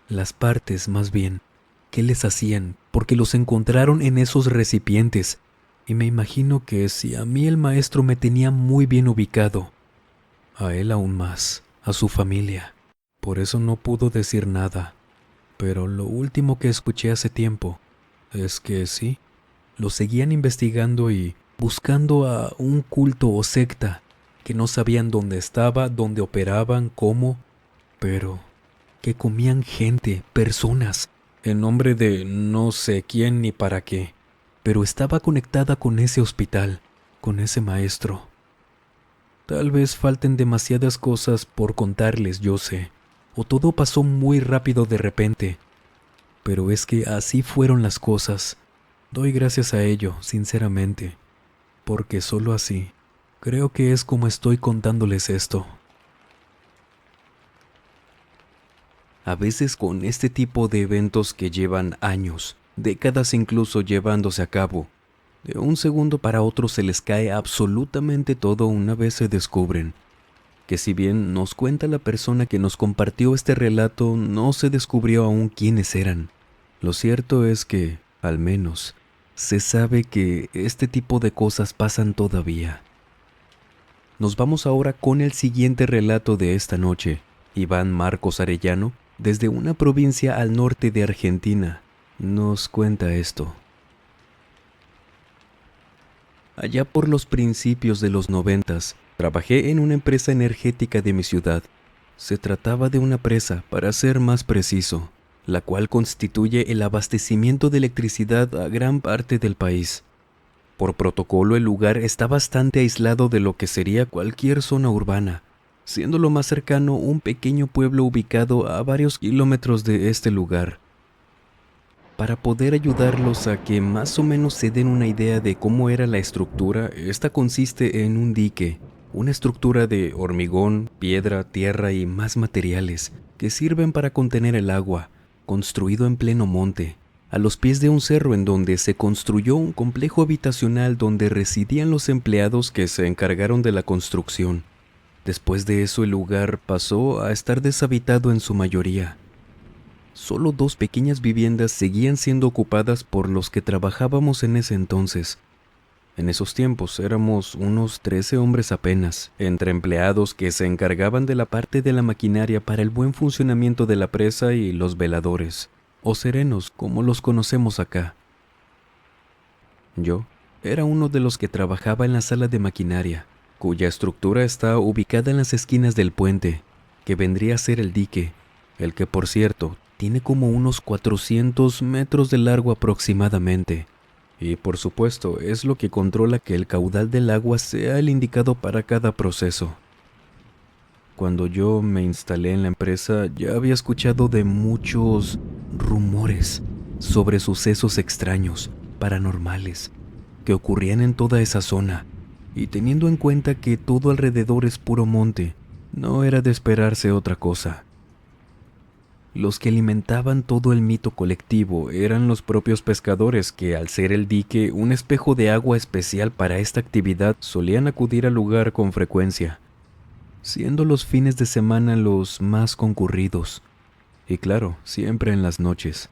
las partes más bien, qué les hacían, porque los encontraron en esos recipientes, y me imagino que si a mí el maestro me tenía muy bien ubicado, a él aún más, a su familia. Por eso no pudo decir nada, pero lo último que escuché hace tiempo es que sí, lo seguían investigando y buscando a un culto o secta, que no sabían dónde estaba, dónde operaban, cómo, pero que comían gente, personas, en nombre de no sé quién ni para qué, pero estaba conectada con ese hospital, con ese maestro. Tal vez falten demasiadas cosas por contarles, yo sé, o todo pasó muy rápido de repente, pero es que así fueron las cosas. Doy gracias a ello, sinceramente, porque solo así creo que es como estoy contándoles esto. A veces con este tipo de eventos que llevan años, décadas incluso llevándose a cabo, de un segundo para otro se les cae absolutamente todo una vez se descubren que si bien nos cuenta la persona que nos compartió este relato, no se descubrió aún quiénes eran. Lo cierto es que, al menos, se sabe que este tipo de cosas pasan todavía. Nos vamos ahora con el siguiente relato de esta noche. Iván Marcos Arellano, desde una provincia al norte de Argentina, nos cuenta esto. Allá por los principios de los 90, trabajé en una empresa energética de mi ciudad. Se trataba de una presa, para ser más preciso, la cual constituye el abastecimiento de electricidad a gran parte del país. Por protocolo, el lugar está bastante aislado de lo que sería cualquier zona urbana, siendo lo más cercano un pequeño pueblo ubicado a varios kilómetros de este lugar. Para poder ayudarlos a que más o menos se den una idea de cómo era la estructura, esta consiste en un dique, una estructura de hormigón, piedra, tierra y más materiales que sirven para contener el agua, construido en pleno monte, a los pies de un cerro en donde se construyó un complejo habitacional donde residían los empleados que se encargaron de la construcción. Después de eso el lugar pasó a estar deshabitado en su mayoría. Solo 2 pequeñas viviendas seguían siendo ocupadas por los que trabajábamos en ese entonces. En esos tiempos éramos unos 13 hombres apenas, entre empleados que se encargaban de la parte de la maquinaria para el buen funcionamiento de la presa y los veladores, o serenos como los conocemos acá. Yo era uno de los que trabajaba en la sala de maquinaria, cuya estructura está ubicada en las esquinas del puente, que vendría a ser el dique, el que por cierto tiene como unos 400 metros de largo aproximadamente, y por supuesto es lo que controla que el caudal del agua sea el indicado para cada proceso. Cuando yo me instalé en la empresa ya había escuchado de muchos rumores sobre sucesos extraños, paranormales, que ocurrían en toda esa zona, y teniendo en cuenta que todo alrededor es puro monte, no era de esperarse otra cosa. Los que alimentaban todo el mito colectivo eran los propios pescadores que, al ser el dique un espejo de agua especial para esta actividad, solían acudir al lugar con frecuencia, siendo los fines de semana los más concurridos, y claro, siempre en las noches.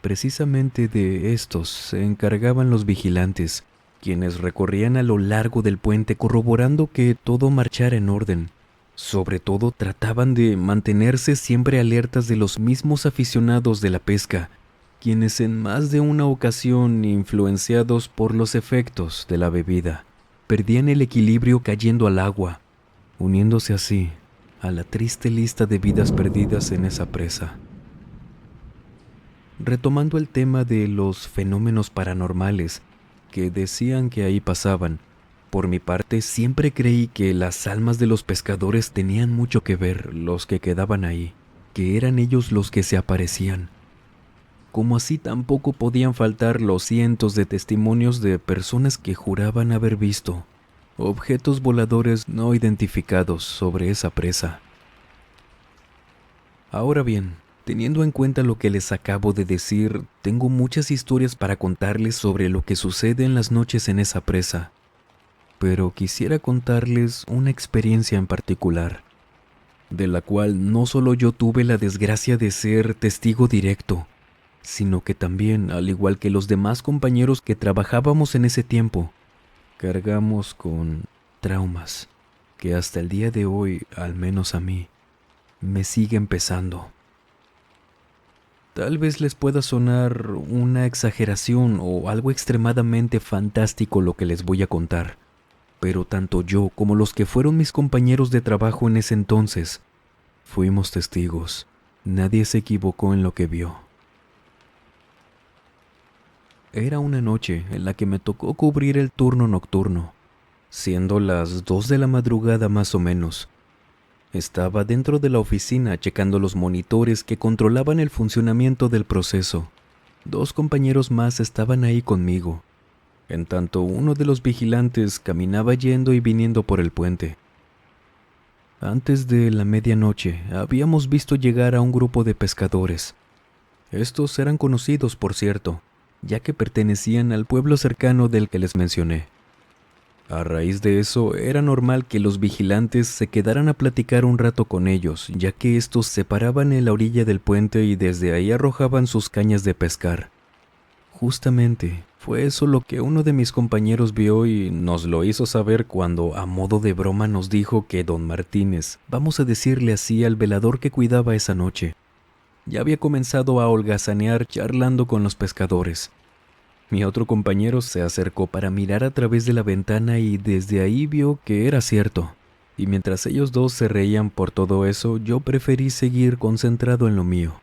Precisamente de estos se encargaban los vigilantes, quienes recorrían a lo largo del puente corroborando que todo marchara en orden. Sobre todo trataban de mantenerse siempre alertas de los mismos aficionados de la pesca, quienes en más de una ocasión, influenciados por los efectos de la bebida, perdían el equilibrio cayendo al agua, uniéndose así a la triste lista de vidas perdidas en esa presa. Retomando el tema de los fenómenos paranormales que decían que ahí pasaban, por mi parte, siempre creí que las almas de los pescadores tenían mucho que ver, los que quedaban ahí, que eran ellos los que se aparecían. Como así tampoco podían faltar los cientos de testimonios de personas que juraban haber visto objetos voladores no identificados sobre esa presa. Ahora bien, teniendo en cuenta lo que les acabo de decir, tengo muchas historias para contarles sobre lo que sucede en las noches en esa presa. Pero quisiera contarles una experiencia en particular, de la cual no solo yo tuve la desgracia de ser testigo directo, sino que también, al igual que los demás compañeros que trabajábamos en ese tiempo, cargamos con traumas que hasta el día de hoy, al menos a mí, me siguen pesando. Tal vez les pueda sonar una exageración o algo extremadamente fantástico lo que les voy a contar, pero tanto yo como los que fueron mis compañeros de trabajo en ese entonces Fuimos testigos. Nadie se equivocó en lo que vio. Era una noche en la que me tocó cubrir el turno nocturno, siendo las 2 de la madrugada más o menos. Estaba dentro de la oficina checando los monitores que controlaban el funcionamiento del proceso. 2 compañeros más estaban ahí conmigo, en tanto uno de los vigilantes caminaba yendo y viniendo por el puente. Antes de la medianoche habíamos visto llegar a un grupo de pescadores. Estos eran conocidos, por cierto, ya que pertenecían al pueblo cercano del que les mencioné. A raíz de eso, era normal que los vigilantes se quedaran a platicar un rato con ellos, ya que estos se paraban en la orilla del puente y desde ahí arrojaban sus cañas de pescar. Justamente, fue eso lo que uno de mis compañeros vio y nos lo hizo saber cuando, a modo de broma, nos dijo que don Martínez, vamos a decirle así al velador que cuidaba esa noche, ya había comenzado a holgazanear charlando con los pescadores. Mi otro compañero se acercó para mirar a través de la ventana y desde ahí vio que era cierto. Y mientras ellos dos se reían por todo eso, yo preferí seguir concentrado en lo mío.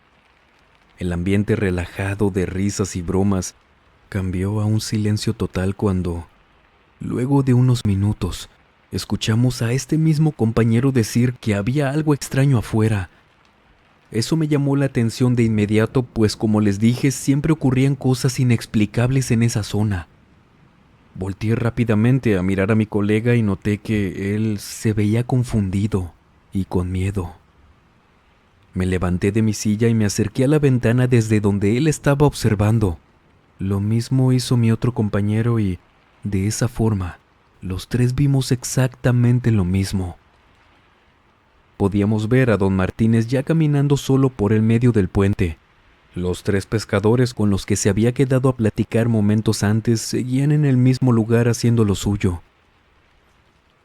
El ambiente relajado de risas y bromas cambió a un silencio total cuando, luego de unos minutos, escuchamos a este mismo compañero decir que había algo extraño afuera. Eso me llamó la atención de inmediato, pues como les dije, siempre ocurrían cosas inexplicables en esa zona. Volteé rápidamente a mirar a mi colega y noté que él se veía confundido y con miedo. Me levanté de mi silla y me acerqué a la ventana desde donde él estaba observando. Lo mismo hizo mi otro compañero y, de esa forma, los 3 vimos exactamente lo mismo. Podíamos ver a don Martínez ya caminando solo por el medio del puente. Los 3 pescadores con los que se había quedado a platicar momentos antes seguían en el mismo lugar haciendo lo suyo.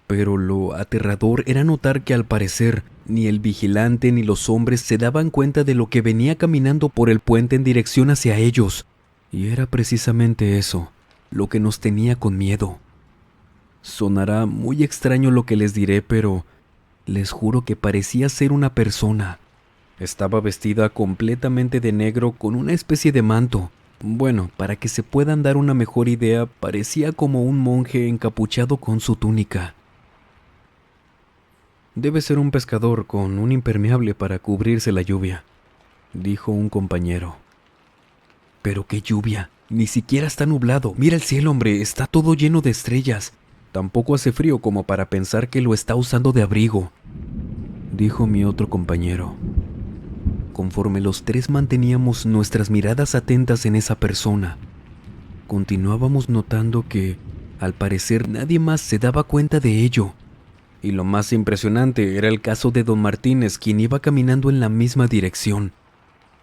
Pero lo aterrador era notar que al parecer ni el vigilante ni los hombres se daban cuenta de lo que venía caminando por el puente en dirección hacia ellos. Y era precisamente eso, lo que nos tenía con miedo. Sonará muy extraño lo que les diré, pero les juro que parecía ser una persona. Estaba vestida completamente de negro con una especie de manto. Bueno, para que se puedan dar una mejor idea, parecía como un monje encapuchado con su túnica. Debe ser un pescador con un impermeable para cubrirse la lluvia, dijo un compañero. Pero qué lluvia, ni siquiera está nublado. Mira el cielo, hombre, está todo lleno de estrellas. Tampoco hace frío como para pensar que lo está usando de abrigo, dijo mi otro compañero. Conforme los 3 manteníamos nuestras miradas atentas en esa persona, continuábamos notando que, al parecer, nadie más se daba cuenta de ello. Y lo más impresionante era el caso de don Martínez, quien iba caminando en la misma dirección,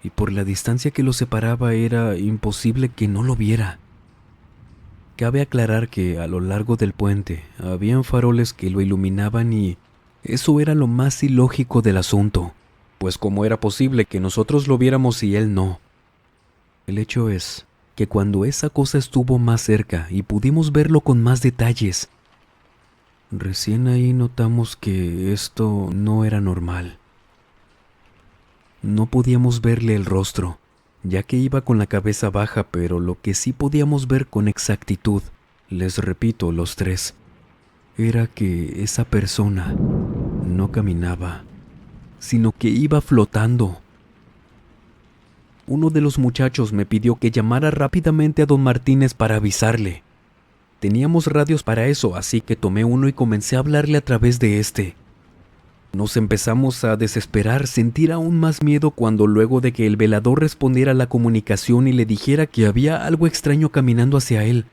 y por la distancia que lo separaba era imposible que no lo viera. Cabe aclarar que a lo largo del puente habían faroles que lo iluminaban y eso era lo más ilógico del asunto, pues cómo era posible que nosotros lo viéramos y él no. El hecho es que cuando esa cosa estuvo más cerca y pudimos verlo con más detalles, recién ahí notamos que esto no era normal. No podíamos verle el rostro, ya que iba con la cabeza baja, pero lo que sí podíamos ver con exactitud, les repito, los 3, era que esa persona no caminaba, sino que iba flotando. Uno de los muchachos me pidió que llamara rápidamente a don Martínez para avisarle. Teníamos radios para eso, así que tomé uno y comencé a hablarle a través de este. Nos empezamos a desesperar, sentir aún más miedo cuando luego de que el velador respondiera a la comunicación y le dijera que había algo extraño caminando hacia él,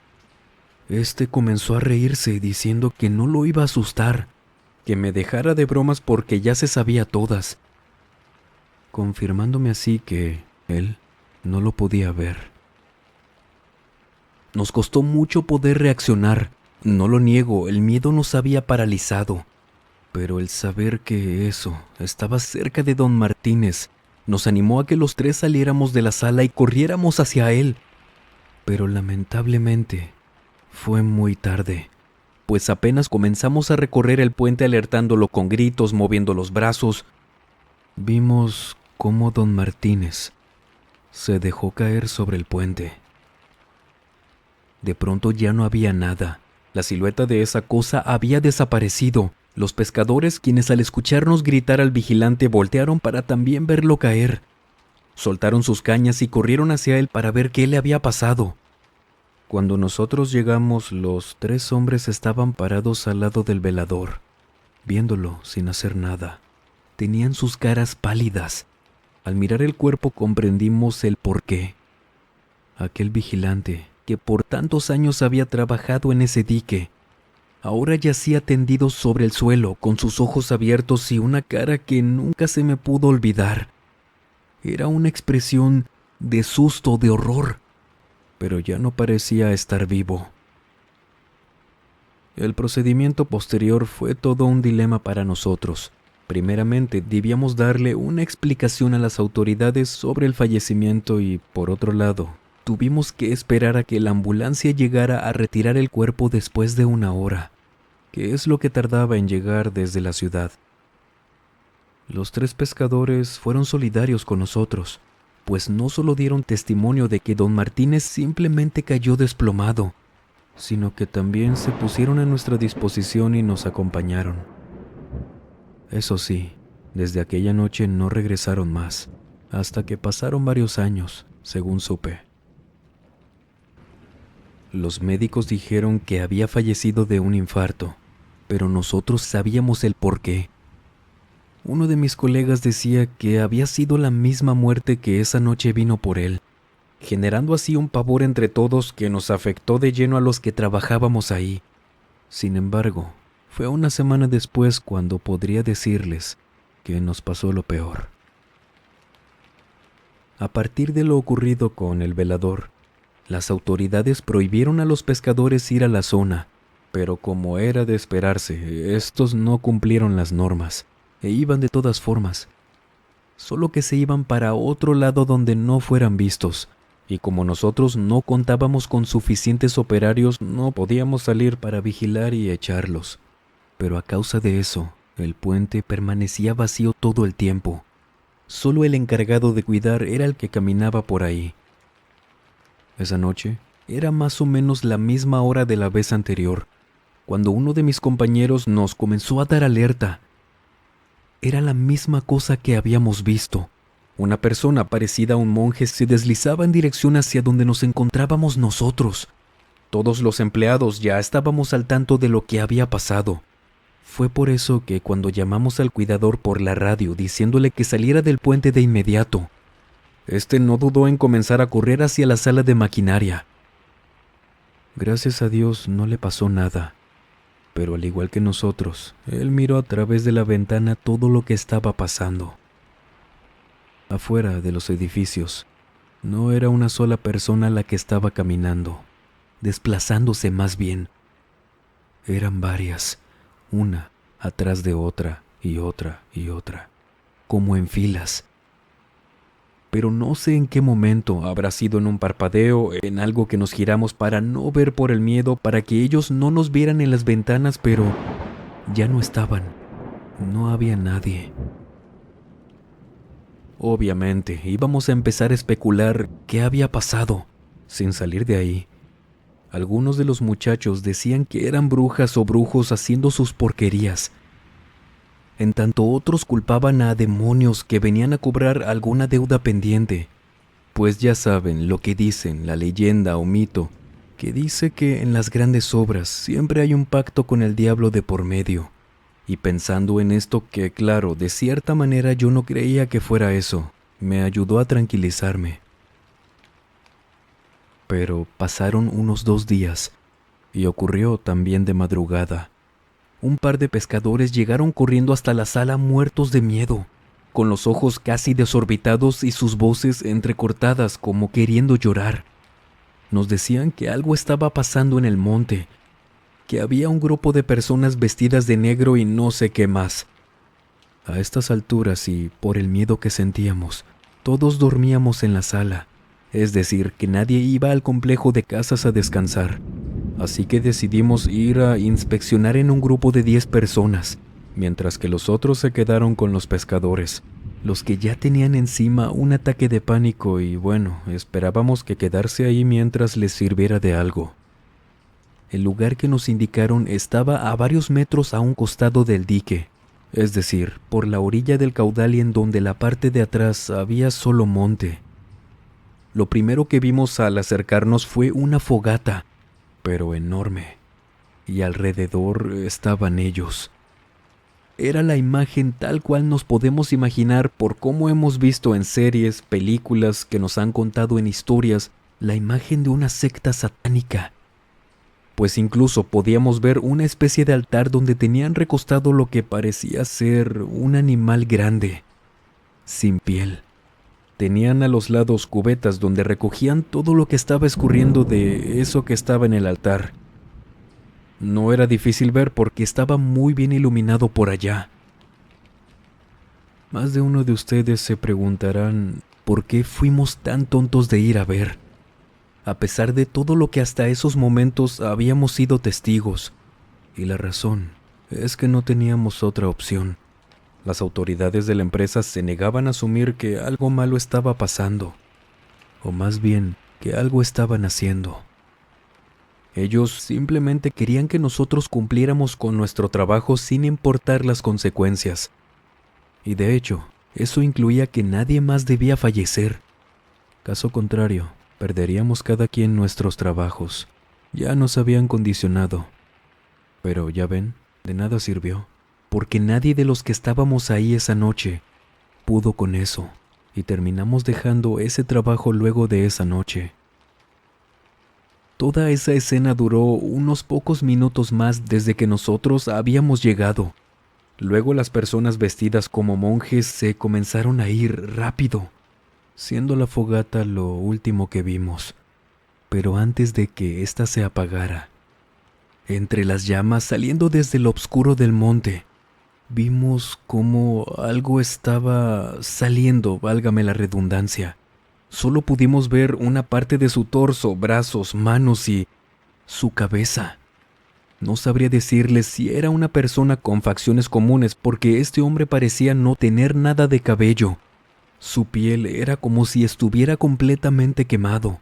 este comenzó a reírse diciendo que no lo iba a asustar, que me dejara de bromas porque ya se sabía todas, confirmándome así que él no lo podía ver. Nos costó mucho poder reaccionar, no lo niego, el miedo nos había paralizado. Pero el saber que eso estaba cerca de don Martínez nos animó a que los 3 saliéramos de la sala y corriéramos hacia él. Pero lamentablemente fue muy tarde, pues apenas comenzamos a recorrer el puente alertándolo con gritos, moviendo los brazos, vimos cómo don Martínez se dejó caer sobre el puente. De pronto ya no había nada. La silueta de esa cosa había desaparecido. Los pescadores, quienes al escucharnos gritar al vigilante, voltearon para también verlo caer. Soltaron sus cañas y corrieron hacia él para ver qué le había pasado. Cuando nosotros llegamos, los 3 hombres estaban parados al lado del velador, viéndolo sin hacer nada. Tenían sus caras pálidas. Al mirar el cuerpo comprendimos el porqué. Aquel vigilante, que por tantos años había trabajado en ese dique, ahora yacía tendido sobre el suelo, con sus ojos abiertos y una cara que nunca se me pudo olvidar. Era una expresión de susto, de horror, pero ya no parecía estar vivo. El procedimiento posterior fue todo un dilema para nosotros. Primeramente, debíamos darle una explicación a las autoridades sobre el fallecimiento y, por otro lado, tuvimos que esperar a que la ambulancia llegara a retirar el cuerpo después de 1 hora, que es lo que tardaba en llegar desde la ciudad. Los 3 pescadores fueron solidarios con nosotros, pues no solo dieron testimonio de que don Martínez simplemente cayó desplomado, sino que también se pusieron a nuestra disposición y nos acompañaron. Eso sí, desde aquella noche no regresaron más, hasta que pasaron varios años, según supe. Los médicos dijeron que había fallecido de un infarto, pero nosotros sabíamos el porqué. Uno de mis colegas decía que había sido la misma muerte que esa noche vino por él, generando así un pavor entre todos que nos afectó de lleno a los que trabajábamos ahí. Sin embargo, fue 1 semana después cuando podría decirles que nos pasó lo peor. A partir de lo ocurrido con el velador, las autoridades prohibieron a los pescadores ir a la zona, pero como era de esperarse, estos no cumplieron las normas e iban de todas formas, solo que se iban para otro lado donde no fueran vistos, y como nosotros no contábamos con suficientes operarios, no podíamos salir para vigilar y echarlos. Pero a causa de eso, el puente permanecía vacío todo el tiempo. Solo el encargado de cuidar era el que caminaba por ahí. Esa noche era más o menos la misma hora de la vez anterior, cuando uno de mis compañeros nos comenzó a dar alerta. Era la misma cosa que habíamos visto. Una persona parecida a un monje se deslizaba en dirección hacia donde nos encontrábamos nosotros. Todos los empleados ya estábamos al tanto de lo que había pasado. Fue por eso que cuando llamamos al cuidador por la radio diciéndole que saliera del puente de inmediato, este no dudó en comenzar a correr hacia la sala de maquinaria. Gracias a Dios no le pasó nada, pero al igual que nosotros, él miró a través de la ventana todo lo que estaba pasando. Afuera de los edificios, no era una sola persona la que estaba caminando, desplazándose más bien. Eran varias, una atrás de otra y otra y otra, como en filas. Pero no sé en qué momento, habrá sido en un parpadeo, en algo que nos giramos para no ver por el miedo, para que ellos no nos vieran en las ventanas, pero ya no estaban, no había nadie. Obviamente, íbamos a empezar a especular qué había pasado, sin salir de ahí. Algunos de los muchachos decían que eran brujas o brujos haciendo sus porquerías, en tanto otros culpaban a demonios que venían a cobrar alguna deuda pendiente, pues ya saben lo que dicen, la leyenda o mito, que dice que en las grandes obras siempre hay un pacto con el diablo de por medio. Y pensando en esto que, claro, de cierta manera yo no creía que fuera eso, me ayudó a tranquilizarme. Pero pasaron unos 2 días, y ocurrió también de madrugada. Un par de pescadores llegaron corriendo hasta la sala muertos de miedo, con los ojos casi desorbitados y sus voces entrecortadas como queriendo llorar. Nos decían que algo estaba pasando en el monte, que había un grupo de personas vestidas de negro y no sé qué más. A estas alturas y por el miedo que sentíamos, todos dormíamos en la sala, es decir, que nadie iba al complejo de casas a descansar. Así que decidimos ir a inspeccionar en un grupo de 10 personas, mientras que los otros se quedaron con los pescadores. los que ya tenían encima un ataque de pánico y bueno, esperábamos que quedarse ahí mientras les sirviera de algo. El lugar que nos indicaron estaba a varios metros a un costado del dique, es decir, por la orilla del caudal y en donde la parte de atrás había solo monte. Lo primero que vimos al acercarnos fue una fogata, pero enorme, y alrededor estaban ellos. Era la imagen tal cual nos podemos imaginar por cómo hemos visto en series, películas que nos han contado en historias, la imagen de una secta satánica. Pues incluso podíamos ver una especie de altar donde tenían recostado lo que parecía ser un animal grande, sin piel. Tenían a los lados cubetas donde recogían todo lo que estaba escurriendo de eso que estaba en el altar. No era difícil ver porque estaba muy bien iluminado por allá. Más de uno de ustedes se preguntarán por qué fuimos tan tontos de ir a ver, a pesar de todo lo que hasta esos momentos habíamos sido testigos. Y la razón es que no teníamos otra opción. Las autoridades de la empresa se negaban a asumir que algo malo estaba pasando, o más bien que algo estaban haciendo. Ellos simplemente querían que nosotros cumpliéramos con nuestro trabajo sin importar las consecuencias. Y de hecho, eso incluía que nadie más debía fallecer. Caso contrario, perderíamos cada quien nuestros trabajos. Ya nos habían condicionado. Pero ya ven, de nada sirvió, porque nadie de los que estábamos ahí esa noche pudo con eso, y terminamos dejando ese trabajo luego de esa noche. Toda esa escena duró unos pocos minutos más desde que nosotros habíamos llegado. Luego las personas vestidas como monjes se comenzaron a ir rápido, siendo la fogata lo último que vimos. Pero antes de que ésta se apagara, entre las llamas saliendo desde lo oscuro del monte, vimos cómo algo estaba saliendo, válgame la redundancia. Solo pudimos ver una parte de su torso, brazos, manos y su cabeza. No sabría decirles si era una persona con facciones comunes porque este hombre parecía no tener nada de cabello. Su piel era como si estuviera completamente quemado.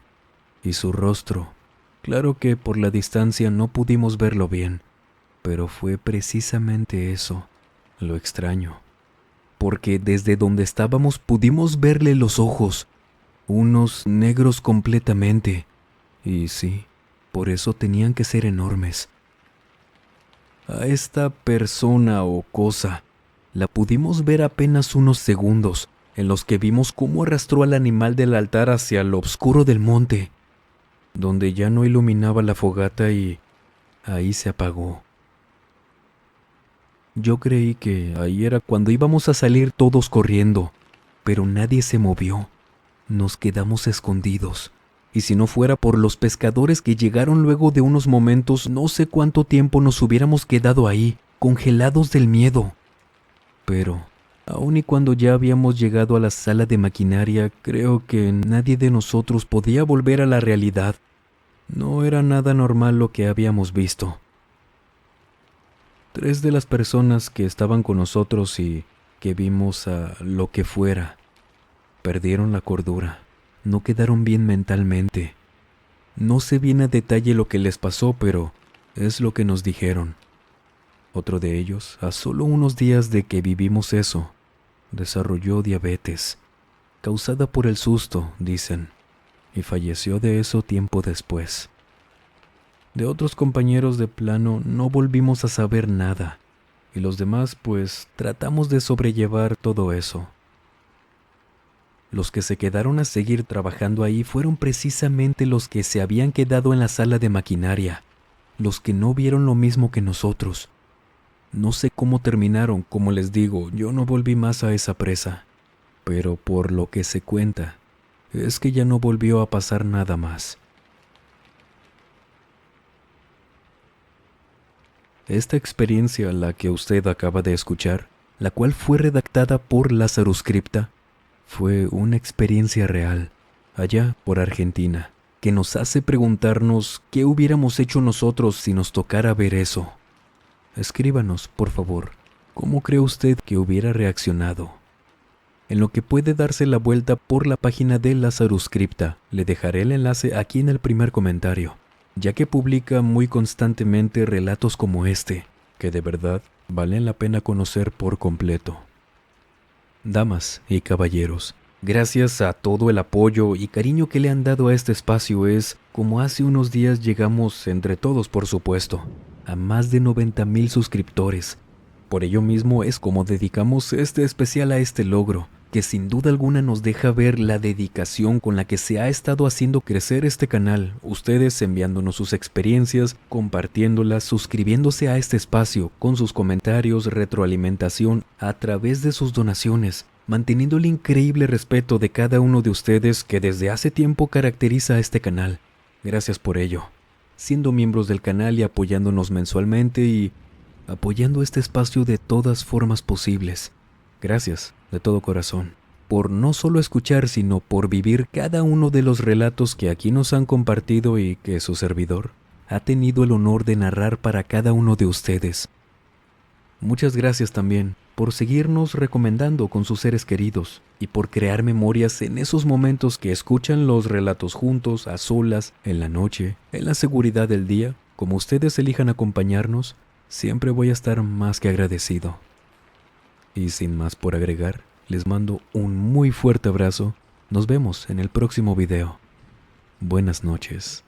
Y su rostro, claro que por la distancia no pudimos verlo bien, pero fue precisamente eso, lo extraño. Porque desde donde estábamos pudimos verle los ojos, unos negros completamente, y sí, por eso tenían que ser enormes. A esta persona o cosa la pudimos ver apenas unos segundos, en los que vimos cómo arrastró al animal del altar hacia lo oscuro del monte, donde ya no iluminaba la fogata y ahí se apagó. Yo creí que ahí era cuando íbamos a salir todos corriendo, pero nadie se movió. Nos quedamos escondidos. Y si no fuera por los pescadores que llegaron luego de unos momentos, no sé cuánto tiempo nos hubiéramos quedado ahí, congelados del miedo. Pero, aun y cuando ya habíamos llegado a la sala de maquinaria, creo que nadie de nosotros podía volver a la realidad. No era nada normal lo que habíamos visto. 3 de las personas que estaban con nosotros y que vimos a lo que fuera, perdieron la cordura. No quedaron bien mentalmente. No sé bien a detalle lo que les pasó, pero es lo que nos dijeron. Otro de ellos, a solo unos días de que vivimos eso, desarrolló diabetes, causada por el susto, dicen, y falleció de eso tiempo después. De otros compañeros de plano no volvimos a saber nada, y los demás pues tratamos de sobrellevar todo eso. Los que se quedaron a seguir trabajando ahí fueron precisamente los que se habían quedado en la sala de maquinaria, los que no vieron lo mismo que nosotros. No sé cómo terminaron, como les digo, yo no volví más a esa presa, pero por lo que se cuenta, es que ya no volvió a pasar nada más. Esta experiencia, la que usted acaba de escuchar, la cual fue redactada por Lazarus Cripta, fue una experiencia real, allá por Argentina, que nos hace preguntarnos qué hubiéramos hecho nosotros si nos tocara ver eso. Escríbanos, por favor, ¿cómo cree usted que hubiera reaccionado? en lo que puede darse la vuelta por la página de Lazarus Crypta. Le dejaré el enlace aquí en el primer comentario, ya que publica muy constantemente relatos como este, que de verdad valen la pena conocer por completo. Damas y caballeros, gracias a todo el apoyo y cariño que le han dado a este espacio es como hace unos días llegamos, entre todos por supuesto, a más de 90,000 suscriptores. Por ello mismo es como dedicamos este especial a este logro, que sin duda alguna nos deja ver la dedicación con la que se ha estado haciendo crecer este canal, ustedes enviándonos sus experiencias, compartiéndolas, suscribiéndose a este espacio, con sus comentarios, retroalimentación, a través de sus donaciones, manteniendo el increíble respeto de cada uno de ustedes que desde hace tiempo caracteriza a este canal. Gracias por ello, siendo miembros del canal y apoyándonos mensualmente y apoyando este espacio de todas formas posibles. Gracias, de todo corazón, por no solo escuchar, sino por vivir cada uno de los relatos que aquí nos han compartido y que su servidor ha tenido el honor de narrar para cada uno de ustedes. Muchas gracias también por seguirnos recomendando con sus seres queridos y por crear memorias en esos momentos que escuchan los relatos juntos, a solas, en la noche, en la seguridad del día. Como ustedes elijan acompañarnos, siempre voy a estar más que agradecido. Y sin más por agregar, les mando un muy fuerte abrazo. Nos vemos en el próximo video. Buenas noches.